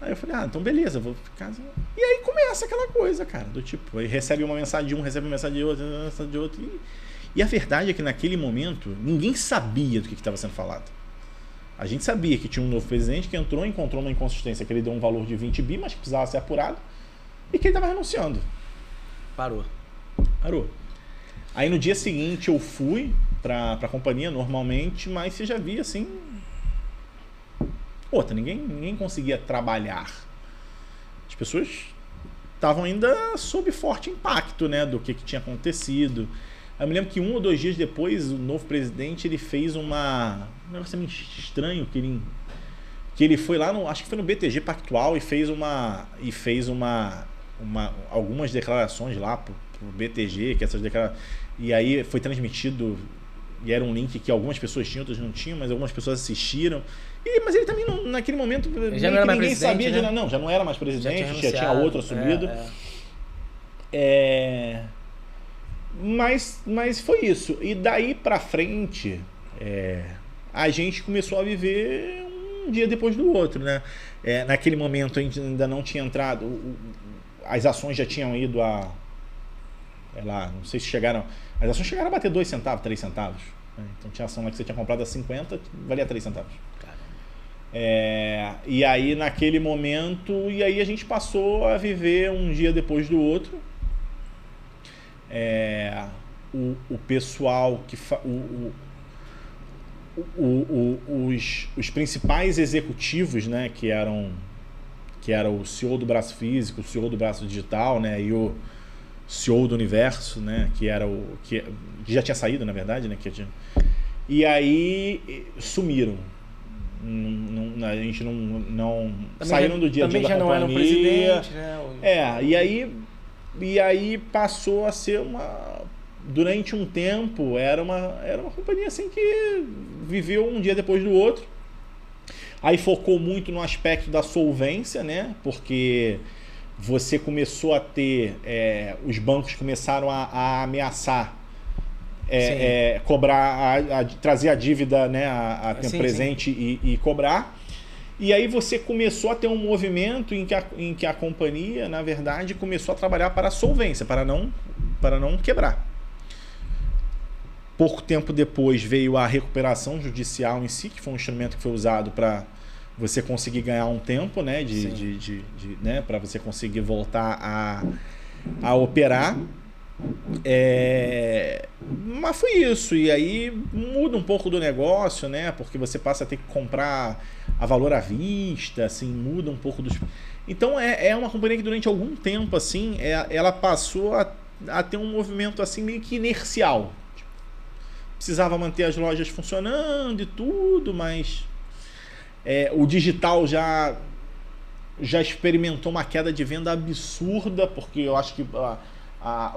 Aí eu falei, então beleza, vou ficar. E aí começa aquela coisa, cara, do tipo, aí recebe uma mensagem de um, recebe uma mensagem de outro, uma mensagem de outro. E a verdade é que naquele momento, ninguém sabia do que estava sendo falado. A gente sabia que tinha um novo presidente que encontrou uma inconsistência, que ele deu um valor de 20 bi, mas que precisava ser apurado. E que ele estava renunciando. Parou. Aí no dia seguinte eu fui para a companhia normalmente, mas você já via assim... ninguém conseguia trabalhar. As pessoas estavam ainda sob forte impacto, né, do que tinha acontecido. Eu me lembro que 1 ou 2 dias depois, o novo presidente ele fez um negócio meio estranho, que ele foi lá acho que foi no BTG Pactual e fez algumas declarações lá pro BTG, que essas declarações, e aí foi transmitido, e era um link que algumas pessoas tinham, outras não tinham, mas algumas pessoas assistiram. Mas ele também naquele momento já não era mais ninguém sabia, né? Não, já não era mais presidente, já tinha outro assumido. Mas foi isso. E daí pra frente, a gente começou a viver um dia depois do outro, né? Naquele momento a gente ainda não tinha entrado, as ações já tinham ido a... não sei se chegaram... As ações chegaram a bater 2 centavos, 3 centavos. Né? Então tinha ação lá que você tinha comprado a 50, valia 3 centavos. E aí naquele momento, e aí a gente passou a viver um dia depois do outro. O pessoal que os principais executivos, né, que era o CEO do braço físico, o CEO do braço digital, né, e o CEO do universo, né, que já tinha saído, na verdade, né, e aí sumiram. A gente não saíram do dia a dia da companhia. Também já não era o presidente, né? E aí passou a ser durante um tempo era uma companhia assim que viveu um dia depois do outro. Aí focou muito no aspecto da solvência, né? Porque você começou a ter os bancos começaram a ameaçar cobrar, trazer a dívida, né, a tempo presente e cobrar. E aí você começou a ter um movimento em que a companhia, na verdade, começou a trabalhar para a solvência, para não quebrar. Pouco tempo depois veio a recuperação judicial em si, que foi um instrumento que foi usado para você conseguir ganhar um tempo, né, né, para você conseguir voltar a operar. Mas foi isso. E aí muda um pouco do negócio, né? Porque você passa a ter que comprar a valor à vista, assim, muda um pouco dos... Então é uma companhia que durante algum tempo, assim, ela passou a ter um movimento assim meio que inercial. Precisava manter as lojas funcionando e tudo, mas o digital já experimentou uma queda de venda absurda, porque eu acho que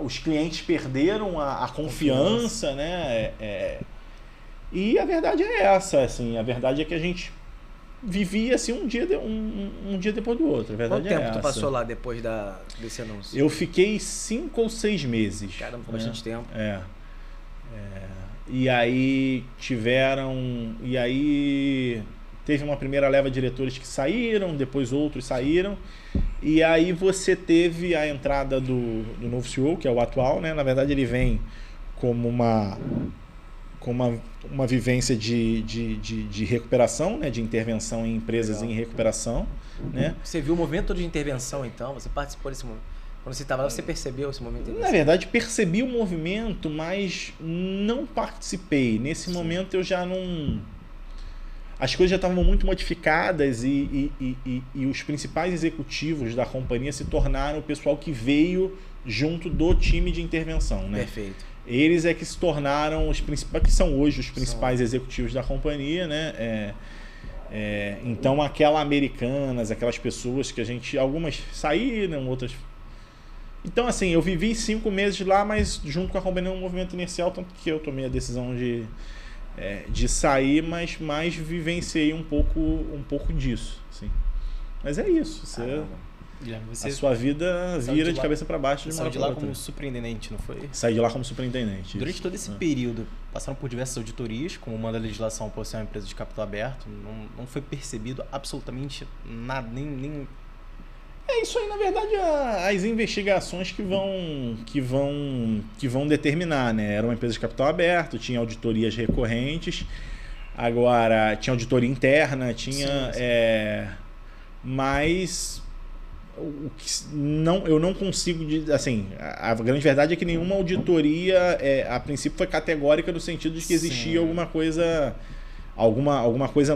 os clientes perderam a confiança, né? E a verdade é essa, assim, a verdade é que a gente vivia assim um dia depois do outro. A verdade Quanto tempo essa. tu passou lá depois desse anúncio? Eu fiquei 5 ou 6 meses. Caramba, bastante tempo. E aí teve uma primeira leva de diretores que saíram, depois outros saíram. E aí você teve a entrada do novo CEO, que é o atual, né? Na verdade ele vem como uma vivência de recuperação, né? De intervenção em empresas em recuperação, né? Você viu o movimento de intervenção, então? Você participou desse momento? Quando você estava lá, você percebeu esse momento de intervenção? Na verdade, percebi o movimento, mas não participei. Nesse momento eu já não... As coisas já estavam muito modificadas e os principais executivos da companhia se tornaram o pessoal que veio junto do time de intervenção, né? Perfeito. Eles é que se tornaram os principais, que são hoje os principais executivos da companhia, né? Então aquela Americanas, aquelas pessoas que algumas saíram, outras... Então assim, eu vivi 5 meses lá, mas junto com a companhia um movimento inicial, tanto que eu tomei a decisão de sair, mas mais vivenciei um pouco disso, assim. Mas é isso, Você a sua vida vira de cabeça para baixo de uma saiu hora de para lá outra. como superintendente, não foi? Saí de lá como superintendente. Durante todo esse período, passaram por diversas auditorias, como manda a legislação por ser uma empresa de capital aberto, não foi percebido absolutamente nada, nem... Isso aí, na verdade, as investigações que vão determinar, né? Era uma empresa de capital aberto, tinha auditorias recorrentes, agora tinha auditoria interna, tinha... Sim. Mas eu não consigo... Assim, a grande verdade é que nenhuma auditoria, a princípio, foi categórica no sentido de que existia alguma coisa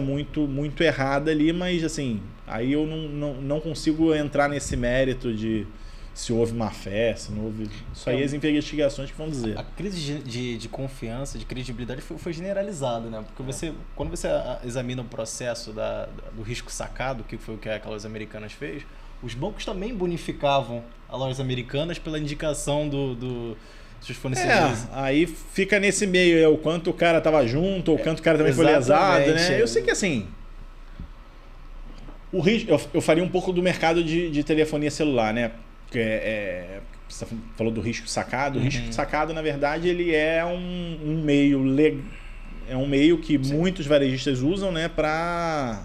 muito, muito errada ali, mas assim, aí eu não consigo entrar nesse mérito de se houve má fé, se não houve... Isso aí as investigações que vão dizer. A crise de confiança, de credibilidade foi generalizada, né? Porque quando você examina o processo do risco sacado, que foi o que aquelas Americanas fez, os bancos também bonificavam as lojas Americanas pela indicação dos fornecedores. Aí fica nesse meio, o quanto o cara tava junto, ou o quanto o cara também foi lesado, né? Eu sei que assim, o risco, eu faria um pouco do mercado de telefonia celular, né? Porque você falou do risco sacado. O risco sacado, na verdade, ele é um meio que muitos varejistas usam, né, para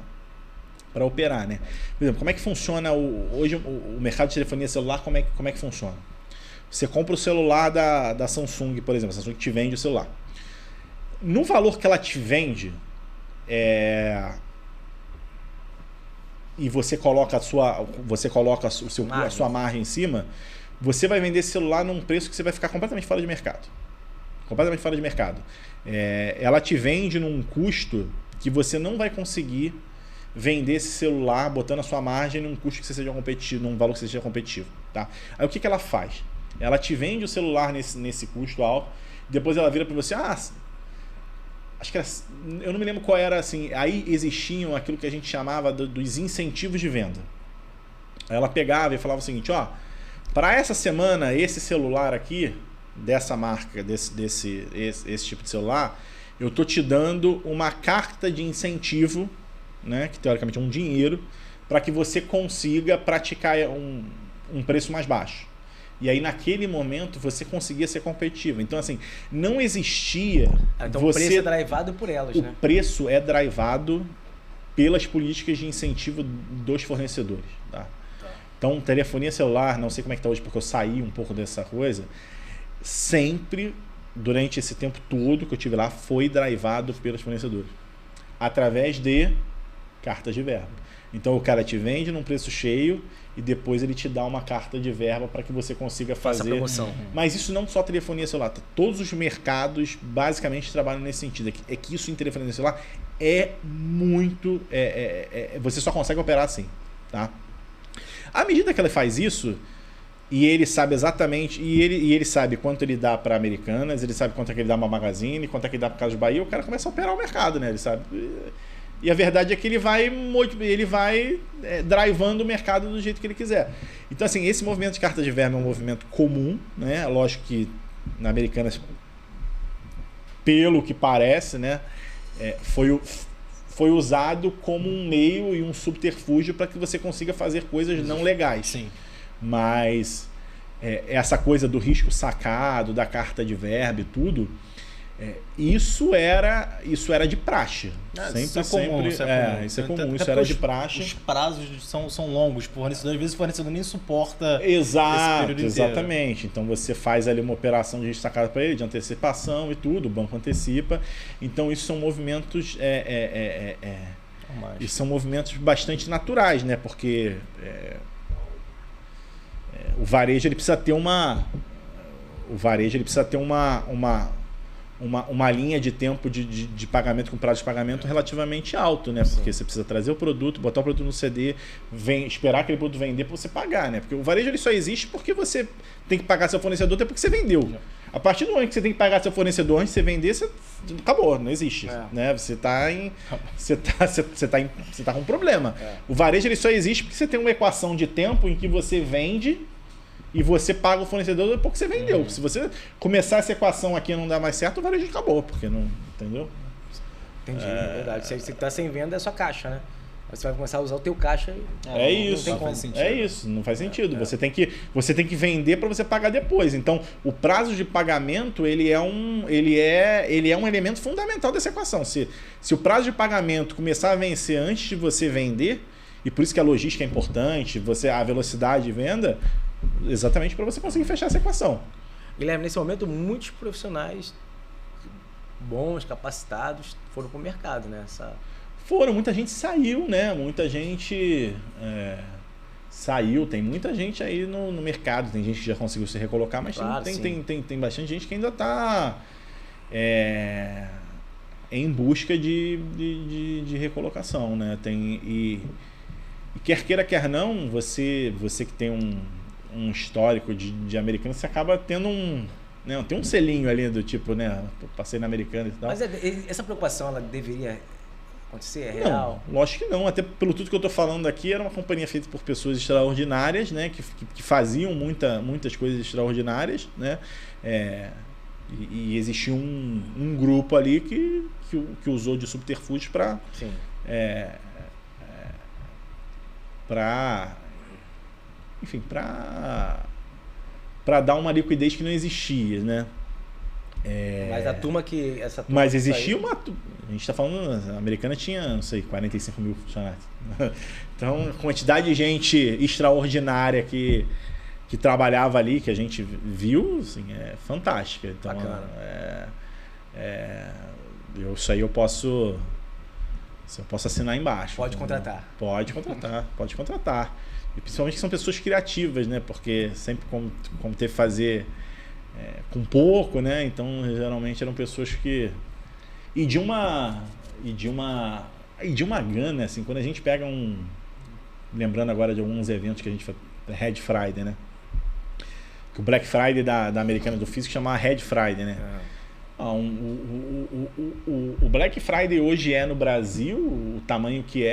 operar, né? Por exemplo, como é que funciona hoje o mercado de telefonia celular? Como é que funciona? Você compra o celular da Samsung, por exemplo. A Samsung te vende o celular. No valor que ela te vende, e você coloca a sua margem em cima, você vai vender esse celular num preço que você vai ficar completamente fora de mercado. Completamente fora de mercado. Ela te vende num custo que você não vai conseguir vender esse celular botando a sua margem num custo que você seja competitivo, num valor que seja competitivo. Tá? Aí o que ela faz? Ela te vende o celular nesse custo alto, depois ela vira para você, acho que eu não me lembro qual era, assim, aí existiam aquilo que a gente chamava dos incentivos de venda. Aí ela pegava e falava o seguinte, para essa semana, esse celular aqui, dessa marca, esse tipo de celular, eu tô te dando uma carta de incentivo, né, que teoricamente é um dinheiro, para que você consiga praticar um preço mais baixo. E aí, naquele momento, você conseguia ser competitivo. Então, assim, não existia... Então, o preço é drivado por elas, né? O preço é drivado pelas políticas de incentivo dos fornecedores. Tá? Então, telefonia celular, não sei como é que está hoje, porque eu saí um pouco dessa coisa, sempre, durante esse tempo todo que eu tive lá, foi drivado pelos fornecedores. Através de cartas de verba. Então o cara te vende num preço cheio e depois ele te dá uma carta de verba para que você consiga fazer. promoção. Mas isso não só telefonia celular, todos os mercados basicamente trabalham nesse sentido. É que isso em telefonia celular é muito. Você só consegue operar assim, tá? À medida que ela faz isso, e ele sabe exatamente, e ele sabe quanto ele dá para Americanas, ele sabe quanto é que ele dá para Magazine, quanto é que ele dá para Casas Bahia, o cara começa a operar o mercado, né? Ele sabe. E a verdade é que ele vai drivando o mercado do jeito que ele quiser. Então, assim, esse movimento de carta de verba é um movimento comum, né? Lógico que na Americanas, pelo que parece, né? Foi usado como um meio e um subterfúgio para que você consiga fazer coisas não legais. Sim. Mas essa coisa do risco sacado, da carta de verba e tudo, isso era de praxe. Isso é comum. Isso é comum, isso era de praxe. Os prazos são longos. O fornecedor, às vezes o fornecedor nem suporta Exato, esse período inteiro. exatamente. Então você faz ali uma operação de risco sacado para ele, de antecipação e tudo, o banco antecipa. Então isso são movimentos e são movimentos bastante naturais, né? Porque o varejo ele precisa ter uma linha de tempo de pagamento com prazo de pagamento relativamente alto, né? Porque você precisa trazer o produto, botar o produto no CD, esperar aquele produto vender para você pagar, né? Porque o varejo ele só existe porque você tem que pagar seu fornecedor até porque você vendeu. A partir do momento que você tem que pagar seu fornecedor antes de você vender, acabou, não existe, né? Você tá com um problema. O varejo ele só existe porque você tem uma equação de tempo em que você vende e você paga o fornecedor depois que você vendeu. Se você começar essa equação aqui e não dar mais certo, o varejo acabou, porque não. Entendeu? Entendi, é verdade. Se você está sem venda, é só caixa, né? Você vai começar a usar o teu caixa e isso. Não tem como. Isso, não faz sentido. Você tem que vender para você pagar depois. Então, o prazo de pagamento ele é um elemento fundamental dessa equação. Se o prazo de pagamento começar a vencer antes de você vender, e por isso que a logística é importante, a velocidade de venda, exatamente para você conseguir fechar essa equação. Guilherme, nesse momento, muitos profissionais bons, capacitados, foram para o mercado, né? Muita gente saiu, né? Muita gente saiu, tem muita gente aí no mercado, tem gente que já conseguiu se recolocar, mas claro, tem bastante gente que ainda está em busca de recolocação, né? E quer queira, quer não, você que tem um histórico de americano, você acaba tendo tem um selinho ali do tipo, né? Passei na Americana e tal. Mas essa preocupação, ela deveria acontecer? É real? Não, lógico que não. Até pelo tudo que eu estou falando aqui, era uma companhia feita por pessoas extraordinárias, né? Que faziam muitas coisas extraordinárias, né? E existia um grupo ali que usou de subterfúgio para dar uma liquidez que não existia, né? Mas a turma Mas existia uma... A gente está falando... A Americana tinha, não sei, 45 mil funcionários. Então, a quantidade de gente extraordinária que trabalhava ali, que a gente viu, assim, é fantástica. Então, bacana. Isso aí eu posso assinar embaixo. Pode contratar. Pode contratar. E principalmente que são pessoas criativas, né? Porque sempre como teve que fazer com pouco, né? Então geralmente eram pessoas que... E de uma gana, assim, quando a gente pega lembrando agora de alguns eventos que a gente faz, Red Friday, né? Que o Black Friday da Americana do Físico chamava Red Friday, né? O Black Friday hoje no Brasil, o tamanho que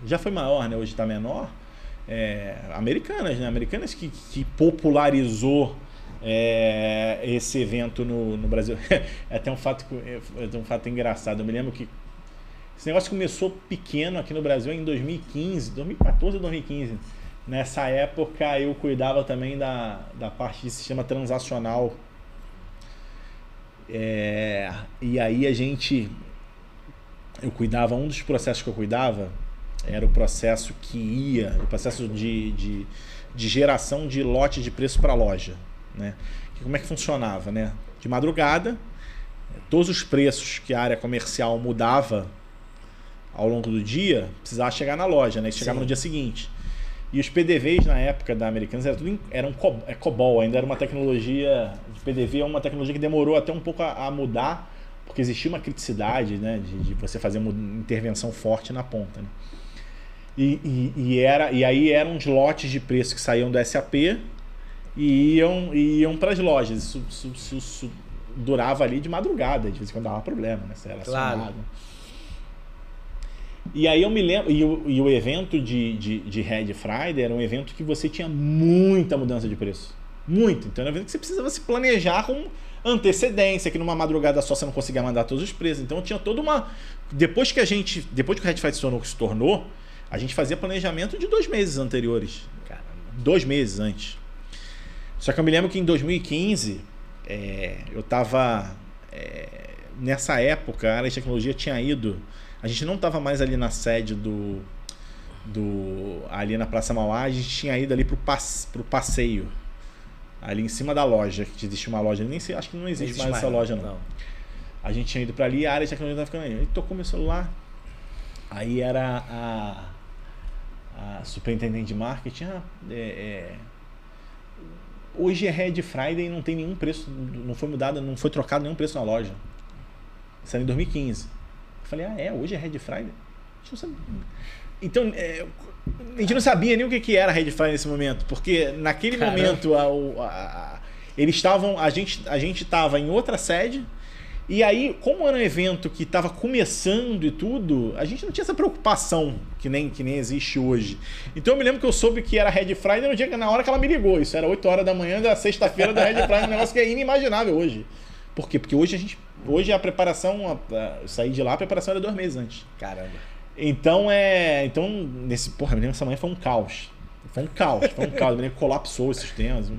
já foi maior, né? Hoje está menor. Americanas, né? Americanas que popularizou esse evento no Brasil. É até um fato engraçado. Eu me lembro que esse negócio começou pequeno aqui no Brasil em 2014 ou 2015. Nessa época eu cuidava também da parte de sistema transacional. E aí eu cuidava, um dos processos que eu cuidava era o processo o processo de geração de lote de preço para a loja, né? Como é que funcionava, né? De madrugada, todos os preços que a área comercial mudava ao longo do dia, precisava chegar na loja, né? E chegava Sim. no dia seguinte. E os PDVs na época da Americanas eram COBOL, ainda era uma tecnologia de PDV, é uma tecnologia que demorou até um pouco a mudar, porque existia uma criticidade, né, de você fazer uma intervenção forte na ponta, né? E aí eram os lotes de preço que saíam do SAP e iam para as lojas. Isso durava ali de madrugada, de vez em quando dava problema, né? Você era acionado. E aí eu me lembro, e o evento de Red Friday era um evento que você tinha muita mudança de preço. Muito. Então era um evento que você precisava se planejar com antecedência, que numa madrugada só você não conseguia mandar todos os preços. Então tinha toda uma... Depois que o Red Friday se tornou, a gente fazia planejamento de 2 meses anteriores. Caramba. 2 meses antes. Só que eu me lembro que em 2015, eu estava... nessa época, a área de tecnologia tinha ido... A gente não estava mais ali na sede ali na Praça Mauá, a gente tinha ido ali pro passeio. Ali em cima da loja, que existe uma loja, nem sei, acho que não existe mais essa loja não. A gente tinha ido para ali, a área de tecnologia estava ficando aí. Aí tocou meu celular, aí era a superintendente de marketing, hoje é Red Friday e não tem nenhum preço, não foi mudado, não foi trocado nenhum preço na loja. Isso era em 2015. Eu falei, hoje é Red Friday? Deixa eu saber. Então, a gente não sabia nem o que era Red Friday nesse momento, porque naquele momento eles estavam, a gente estava em outra sede, e aí, como era um evento que estava começando e tudo, a gente não tinha essa preocupação que nem existe hoje. Então eu me lembro que eu soube que era Red Friday na hora que ela me ligou. Isso era 8 horas da manhã da sexta-feira da Red Friday, um negócio que é inimaginável hoje. Por quê? Porque hoje a preparação, eu saí de lá, a preparação era 2 meses antes. Caramba. Então, essa manhã foi um caos. Foi um caos. Eu me lembro que colapsou os sistemas.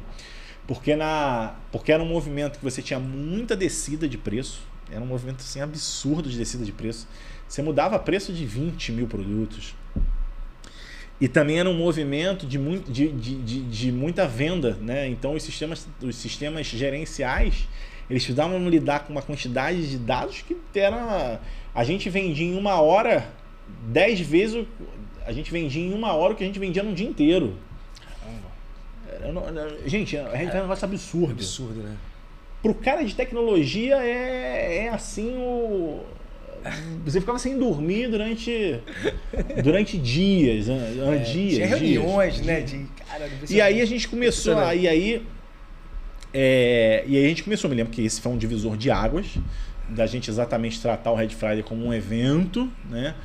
Porque era um movimento que você tinha muita descida de preço. Era um movimento assim, absurdo de descida de preço. Você mudava preço de 20 mil produtos. E também era um movimento de muita venda, né? Então os sistemas gerenciais, eles precisavam lidar com uma quantidade de dados que era... A gente vendia em 1 hora 10 vezes... A gente vendia em 1 hora o que a gente vendia num dia inteiro. Gente, a gente é um negócio absurdo. Absurdo, né? Pro cara de tecnologia é assim Você ficava sem dormir durante dias. Tinha reuniões, né? E aí a gente começou. E aí a gente começou, me lembro que esse foi um divisor de águas, da gente exatamente tratar o Red Friday como um evento, né?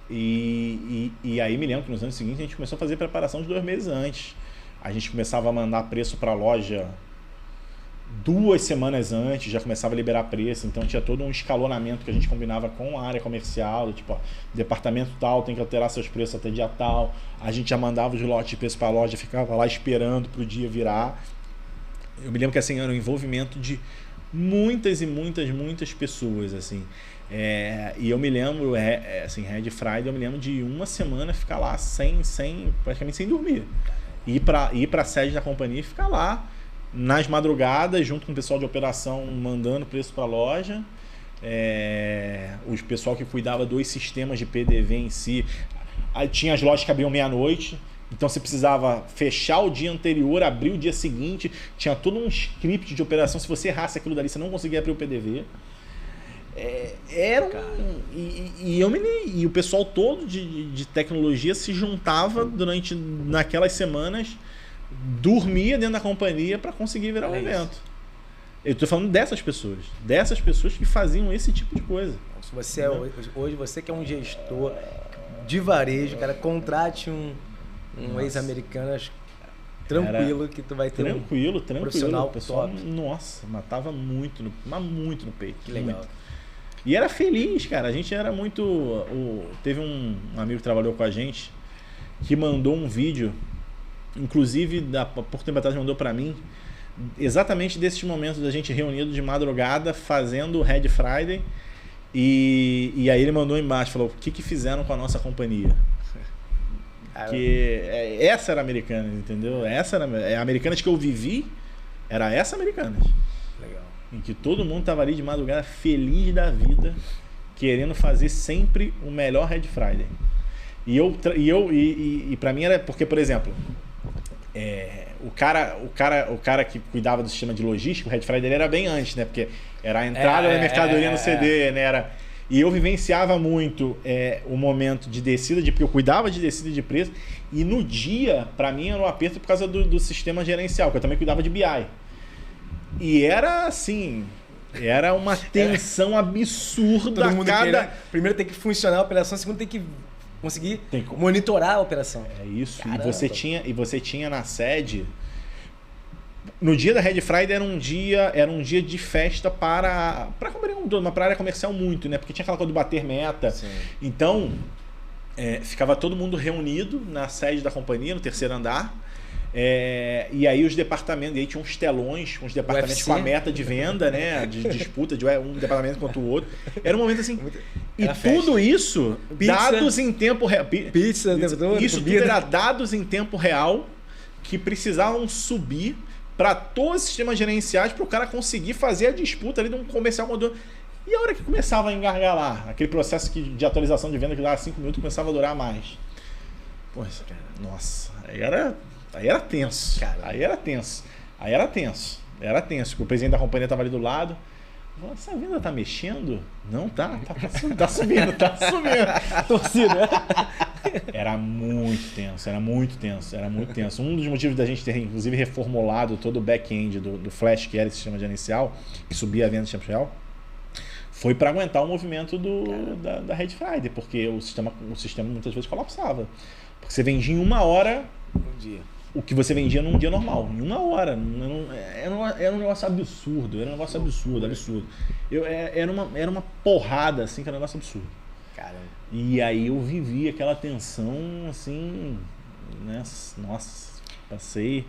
E aí me lembro que nos anos seguintes a gente começou a fazer preparação de 2 meses antes. A gente começava a mandar preço para a loja 2 semanas antes, já começava a liberar preço. Então tinha todo um escalonamento que a gente combinava com a área comercial, tipo, departamento tal tem que alterar seus preços até dia tal. A gente já mandava os lotes de preço para a loja, ficava lá esperando para o dia virar. Eu me lembro que assim, era um envolvimento de muitas e muitas pessoas, assim. E eu me lembro, assim, Red Friday, eu me lembro de 1 semana ficar lá praticamente sem dormir. Ir para a sede da companhia e ficar lá nas madrugadas, junto com o pessoal de operação, mandando preço para a loja. O pessoal que cuidava dos sistemas de PDV em si. Aí tinha as lojas que abriam meia-noite, então você precisava fechar o dia anterior, abrir o dia seguinte. Tinha todo um script de operação. Se você errasse aquilo dali, você não conseguia abrir o PDV. E o pessoal todo de tecnologia se juntava naquelas semanas, dormia dentro da companhia para conseguir virar um evento. Eu estou falando dessas pessoas que faziam esse tipo de coisa. Hoje você que é um gestor de varejo, cara, contrate um ex-Americanas tranquilo, que tu vai ter tranquilo, profissional o pessoal, top. Nossa, matava muito no peito. Que legal. Muito. E era feliz, cara. A gente era muito... Teve um amigo que trabalhou com a gente que mandou um vídeo, inclusive, por tempo atrás mandou para mim, exatamente desses momentos da gente reunido de madrugada, fazendo o Red Friday. E aí ele mandou embaixo, falou, o que fizeram com a nossa companhia? Que essa era a Americanas, entendeu? Essa era a Americanas que eu vivi, era essa Americanas. Legal. Em que todo mundo tava ali de madrugada feliz da vida querendo fazer sempre o melhor Red Friday. E para mim era porque, por exemplo, o cara que cuidava do sistema de logística, o Red Friday era bem antes, né? Porque era a entrada da mercadoria no CD, né? E eu vivenciava muito o momento de descida, porque eu cuidava de descida de preço, e no dia, para mim, era um aperto por causa do sistema gerencial, que eu também cuidava de BI. E era assim, era uma tensão absurda. Todo mundo primeiro tem que funcionar a operação, segundo tem que conseguir monitorar a operação. É isso. Caramba. E você tinha na sede. No dia da Red Friday era um dia de festa para a área comercial muito, né? Porque tinha aquela coisa do bater meta. Sim. Então, ficava todo mundo reunido na sede da companhia, no terceiro andar. E aí os departamentos, e aí tinha uns telões, uns departamentos UFC. com a meta de venda, né? De disputa de um departamento contra o outro. Era um momento assim. E tudo isso, dados em tempo real. Pizza o tempo todo, isso tudo era dados em tempo real que precisavam subir para todos os sistemas gerenciais para o cara conseguir fazer a disputa ali de um comercial com o outro. E a hora que começava a engargalar, aquele processo de atualização de venda que dava 5 minutos começava a durar mais. Poxa, cara, nossa, aí era tenso. Caramba. Aí era tenso. Era tenso, porque o presidente da companhia estava ali do lado. Falou, essa venda tá mexendo? Não, tá subindo. Torcida. Era muito tenso. Um dos motivos da gente ter, inclusive, reformulado todo o back-end do Flash, que era esse sistema gerencial, que subia a venda em tempo real, foi para aguentar o movimento da Red Friday, porque o sistema muitas vezes colapsava. Porque você vendia em 1 hora Um dia. o que você vendia num dia normal, em 1 hora. Era um negócio absurdo, absurdo. Era uma porrada, assim, que era um negócio absurdo. Caramba. E aí eu vivi aquela tensão, assim, né? Nossa, passei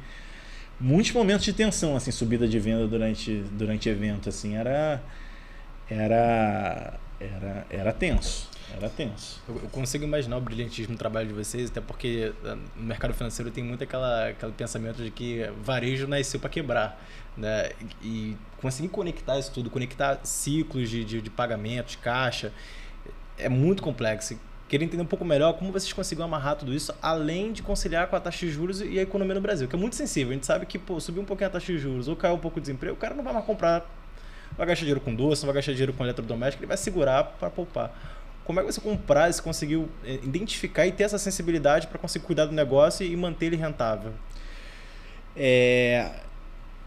muitos momentos de tensão, assim, subida de venda durante evento, assim, era tenso. Era tenso. Eu consigo imaginar o brilhantismo no trabalho de vocês, até porque no mercado financeiro tem muito aquele pensamento de que varejo nasceu para quebrar, né? E conseguir conectar isso tudo, conectar ciclos de pagamento, de caixa, é muito complexo. Queria entender um pouco melhor como vocês conseguiram amarrar tudo isso, além de conciliar com a taxa de juros e a economia no Brasil, que é muito sensível. A gente sabe que, subir um pouquinho a taxa de juros ou cair um pouco o desemprego, o cara não vai mais comprar, vai gastar dinheiro com doce, não vai gastar dinheiro com eletrodoméstico, ele vai segurar para poupar. Como é que você você conseguiu identificar e ter essa sensibilidade para conseguir cuidar do negócio e manter ele rentável?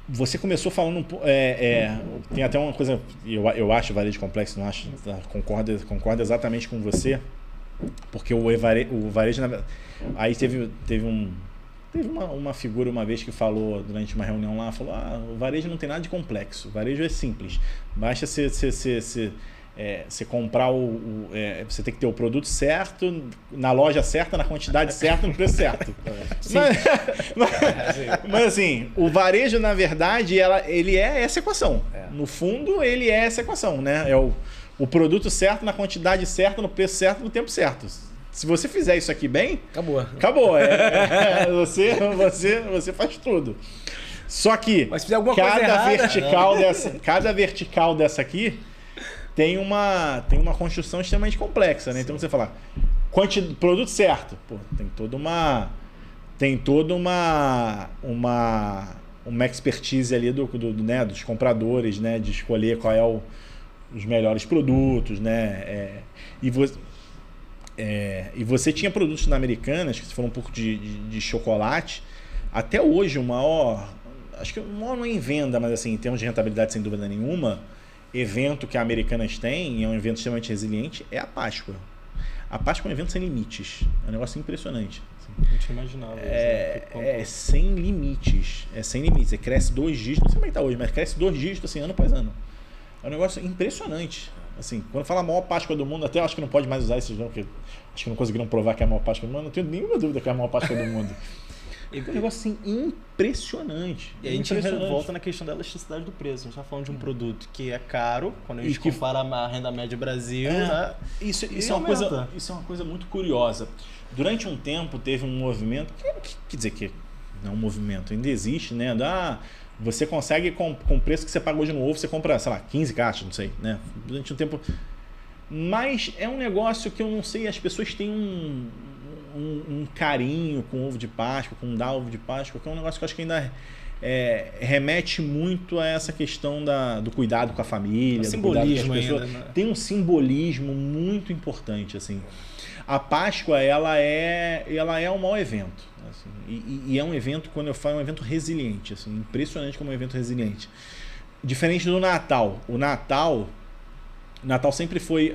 Você começou falando tem até uma coisa, eu acho varejo complexo, não acho, concordo exatamente com você, porque o varejo aí teve uma figura uma vez que falou durante uma reunião lá, falou, o varejo não tem nada de complexo, o varejo é simples, basta você comprar você tem que ter o produto certo, na loja certa, na quantidade certa, no preço certo. Mas assim, o varejo, na verdade, ele é essa equação. No fundo, ele é essa equação, né? É o produto certo, na quantidade certa, no preço certo, no tempo certo. Se você fizer isso aqui bem, acabou. Você faz tudo. Só que mas se fizer alguma coisa errada, cada vertical dessa aqui tem uma construção extremamente complexa, né? Então você fala, produto certo, tem toda uma expertise ali né, dos compradores, né, de escolher qual é os melhores produtos, né? E você tinha produtos na Americanas, que foram um pouco de chocolate, até hoje acho que o maior não é em venda, mas assim, em termos de rentabilidade, sem dúvida nenhuma, evento que a Americanas tem, é um evento extremamente resiliente, é a Páscoa. A Páscoa é um evento sem limites. É um negócio impressionante. A gente imaginava. Sem limites. É sem limites. Você cresce 2 dígitos, não sei como é que tá hoje, mas cresce 2 dígitos assim, ano após ano. É um negócio impressionante. Assim, quando fala a maior Páscoa do mundo, até acho que não pode mais usar esses nomes, porque acho que não conseguiram provar que é a maior Páscoa do mundo, não tenho nenhuma dúvida que é a maior Páscoa do mundo. É um negócio assim impressionante. E a gente volta na questão da elasticidade do preço. A gente está falando de um produto que é caro, quando a gente compara a renda média Brasil, né? Isso é uma coisa muito curiosa. Durante um tempo teve um movimento, quer dizer que não é um movimento, ainda existe, né? Você consegue com o preço que você paga hoje no ovo, você compra, sei lá, 15 caixas, não sei, né? Durante um tempo Mas é um negócio que eu não sei, as pessoas têm um carinho com ovo de Páscoa, com dar ovo de Páscoa, que é um negócio que eu acho que ainda remete muito a essa questão do cuidado com a família, do simbolismo cuidado com as pessoas. ainda, né? Tem um simbolismo muito importante, assim. A Páscoa, ela é o maior evento, assim, e é um evento, quando eu falo, é um evento resiliente, assim, impressionante como é um evento resiliente. Diferente do Natal. O Natal sempre foi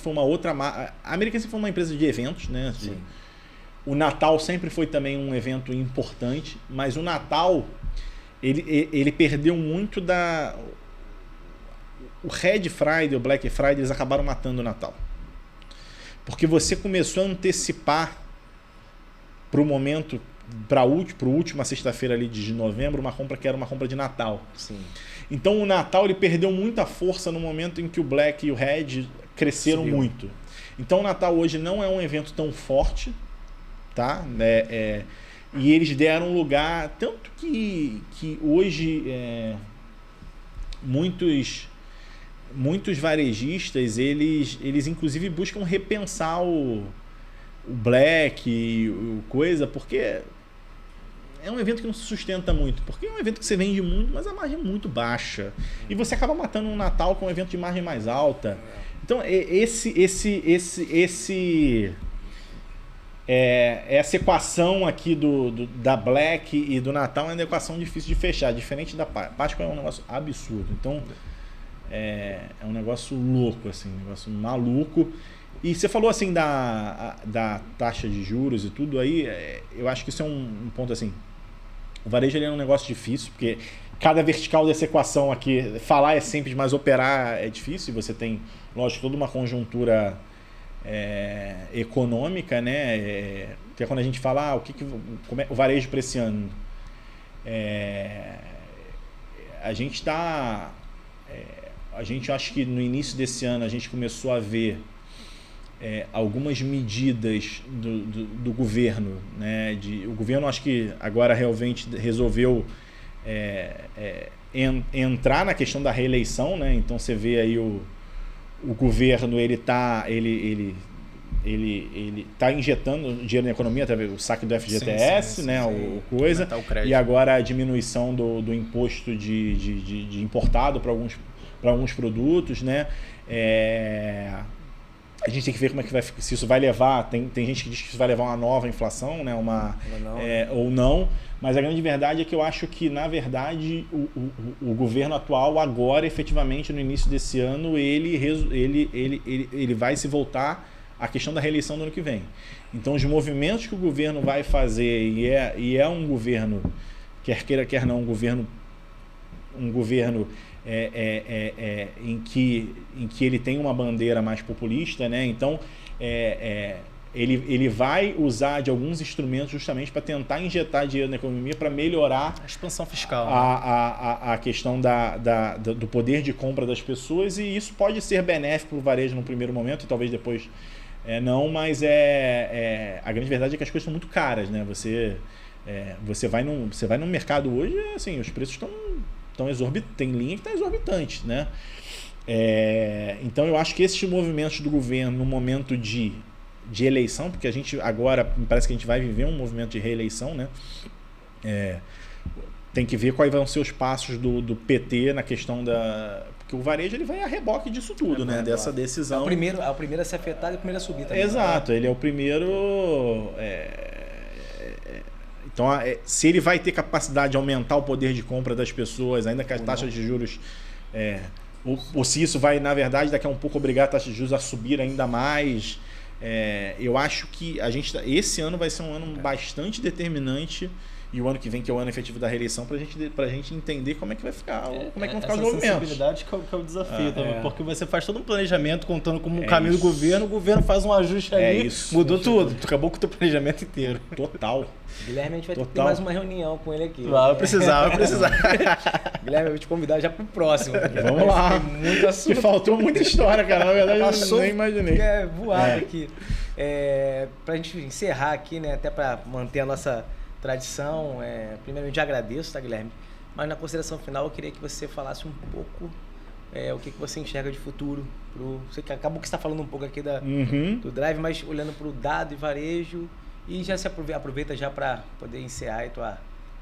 uma outra... A American sempre foi uma empresa de eventos, né? Sim. O Natal sempre foi também um evento importante, mas o Natal, ele perdeu muito da... O Red Friday, o Black Friday, eles acabaram matando o Natal. Porque você começou a antecipar para o momento, para última sexta-feira ali de novembro, uma compra que era uma compra de Natal. Sim. Então o Natal ele perdeu muita força no momento em que o Black e o Red cresceram muito. Então o Natal hoje não é um evento tão forte, tá? E eles deram lugar, tanto que hoje muitos varejistas, eles inclusive buscam repensar o Black, o coisa, porque é um evento que não se sustenta muito, porque é um evento que você vende muito, mas a margem é muito baixa. E você acaba matando um Natal com um evento de margem mais alta. Então, essa equação aqui da Black e do Natal é uma equação difícil de fechar. Diferente da Páscoa, é um negócio absurdo. Então, é um negócio louco, assim, um negócio maluco. E você falou assim da taxa de juros e tudo aí, eu acho que isso é um ponto assim. O varejo ele é um negócio difícil, porque cada vertical dessa equação aqui, falar é simples, mas operar é difícil. Você tem, lógico, toda uma conjuntura econômica, né? Que é quando a gente fala como é o varejo para esse ano. A gente acho que no início desse ano a gente começou a ver algumas medidas do governo, né? O governo acho que agora realmente resolveu entrar na questão da reeleição, né? Então você vê aí o governo ele tá injetando dinheiro na economia através do saque do FGTS, né? O coisa, e agora a diminuição do imposto de importado para alguns produtos, né? A gente tem que ver como é que se isso vai levar. Tem gente que diz que isso vai levar a uma nova inflação, né? Ou não. Mas a grande verdade é que eu acho que, na verdade, o governo atual, agora, efetivamente, no início desse ano, ele vai se voltar à questão da reeleição do ano que vem. Então, os movimentos que o governo vai fazer, e é um governo, quer queira, quer não, um governo em que ele tem uma bandeira mais populista, né? Então ele vai usar de alguns instrumentos justamente para tentar injetar dinheiro na economia para melhorar a expansão fiscal, a questão do poder de compra das pessoas, e isso pode ser benéfico para o varejo no primeiro momento e talvez depois não, mas a grande verdade é que as coisas são muito caras, né? Você vai no mercado hoje, assim, os preços estão exorbitantes, tem linha que está exorbitante, né? Então eu acho que esses movimentos do governo no momento de eleição, porque a gente agora parece que a gente vai viver um movimento de reeleição, né? Tem que ver quais vão ser os passos do PT na questão porque o varejo ele vai a reboque disso tudo, né? Dessa decisão. É o primeiro a ser afetado e o primeiro a subir também. Exato, ele é o primeiro. Então, se ele vai ter capacidade de aumentar o poder de compra das pessoas, ainda que as taxas de juros, ou se isso vai, na verdade, daqui a um pouco obrigar a taxa de juros a subir ainda mais, eu acho que esse ano vai ser um ano bastante determinante, e o ano que vem, que é o ano efetivo da reeleição, pra gente entender como é que vai ficar, como é que vão ficar os movimentos. Essa sensibilidade que é o desafio também, porque você faz todo um planejamento contando como um caminho do governo, o governo faz um ajuste ali, mudou tudo, tu acabou com o teu planejamento inteiro. Total. Guilherme, a gente vai ter mais uma reunião com ele aqui. Vai precisar. Guilherme, eu vou te convidar já pro próximo. Vamos lá. Tem muito assunto. Que faltou muita história, cara. Na verdade, eu nem imaginei. Voado aqui. Pra gente encerrar aqui, né? Até pra manter a nossa tradição. Primeiramente, agradeço, tá, Guilherme? Mas na consideração final, eu queria que você falasse um pouco o que você enxerga de futuro. Você que acabou que está falando um pouco aqui Uhum. do Drive, mas olhando para o dado e varejo, e já se aproveita já para poder encerrar a tua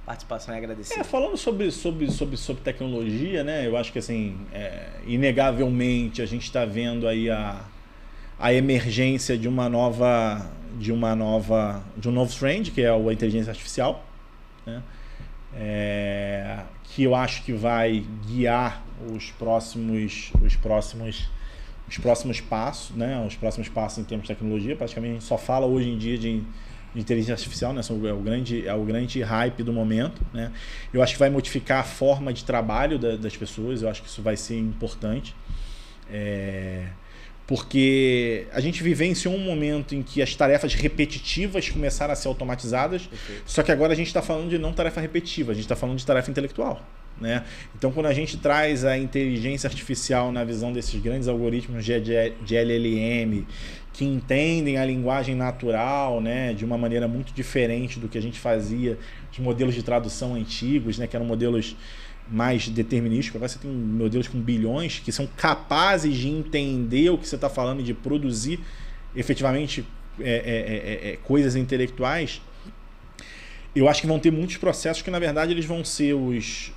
participação e agradecer. Falando sobre tecnologia, né? Eu acho que assim, inegavelmente a gente está vendo aí a emergência de um novo trend, que é a inteligência artificial, né? Que eu acho que vai guiar os próximos passos, né? Os próximos passos em termos de tecnologia. Praticamente a gente só fala hoje em dia de inteligência artificial, né? É o grande hype do momento, né? Eu acho que vai modificar a forma de trabalho das pessoas. Eu acho que isso vai ser importante. Porque a gente vivenciou um momento em que as tarefas repetitivas começaram a ser automatizadas. Perfeito. Só que agora a gente está falando de não tarefa repetitiva, a gente está falando de tarefa intelectual, né? Então, quando a gente traz a inteligência artificial na visão desses grandes algoritmos de LLM, que entendem a linguagem natural, né, de uma maneira muito diferente do que a gente fazia, os modelos de tradução antigos, né, que eram modelos mais determinísticos. Agora você tem modelos com bilhões que são capazes de entender o que você está falando e de produzir efetivamente coisas intelectuais. Eu acho que vão ter muitos processos que, na verdade, eles vão ser os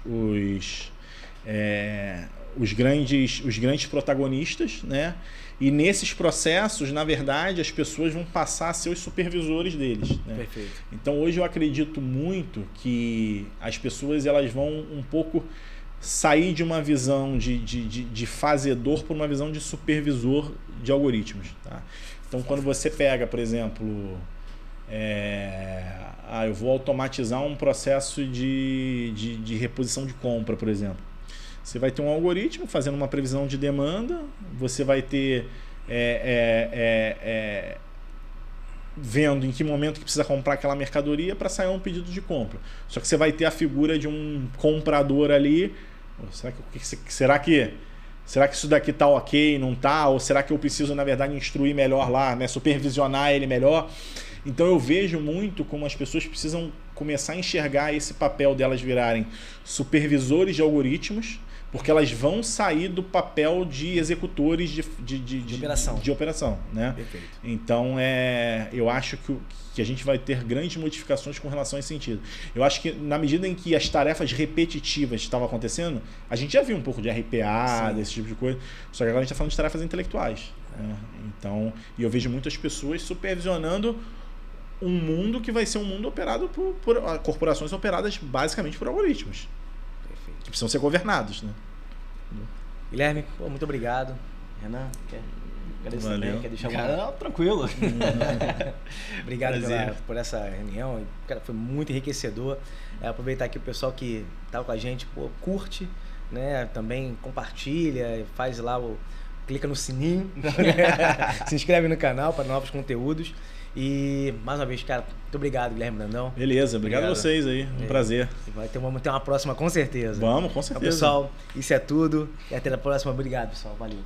grandes protagonistas, né? E nesses processos, na verdade, as pessoas vão passar a ser os supervisores deles, né? Perfeito. Então, hoje eu acredito muito que as pessoas elas vão um pouco sair de uma visão de fazedor para uma visão de supervisor de algoritmos, tá? Então, quando você pega, por exemplo, eu vou automatizar um processo de reposição de compra, por exemplo. Você vai ter um algoritmo fazendo uma previsão de demanda, você vai ter vendo em que momento que precisa comprar aquela mercadoria para sair um pedido de compra. Só que você vai ter a figura de um comprador ali. Será que isso daqui está ok, não está? Ou será que eu preciso, na verdade, instruir melhor lá, né? Supervisionar ele melhor? Então eu vejo muito como as pessoas precisam começar a enxergar esse papel delas virarem supervisores de algoritmos, porque elas vão sair do papel de executores de operação, né? Perfeito. Então eu acho que a gente vai ter grandes modificações com relação a esse sentido. Eu acho que na medida em que as tarefas repetitivas estavam acontecendo, a gente já viu um pouco de RPA, Sim, desse tipo de coisa, só que agora a gente está falando de tarefas intelectuais, né? Então, e eu vejo muitas pessoas supervisionando um mundo que vai ser um mundo operado por corporações operadas basicamente por algoritmos. Perfeito. Que precisam ser governados, né? Guilherme, muito obrigado. Renan, agradeço também. Quer deixar Cara, tranquilo. Obrigado por essa reunião. Cara, foi muito enriquecedor. Aproveitar aqui o pessoal que estava com a gente, curte, né? Também compartilha, faz lá clica no sininho, se inscreve no canal para novos conteúdos. E mais uma vez, cara, muito obrigado, Guilherme Brandão. Beleza, obrigado a vocês aí, um prazer. Vamos ter uma próxima com certeza. Vamos, com certeza. Então, pessoal, isso é tudo e até a próxima. Obrigado, pessoal. Valeu.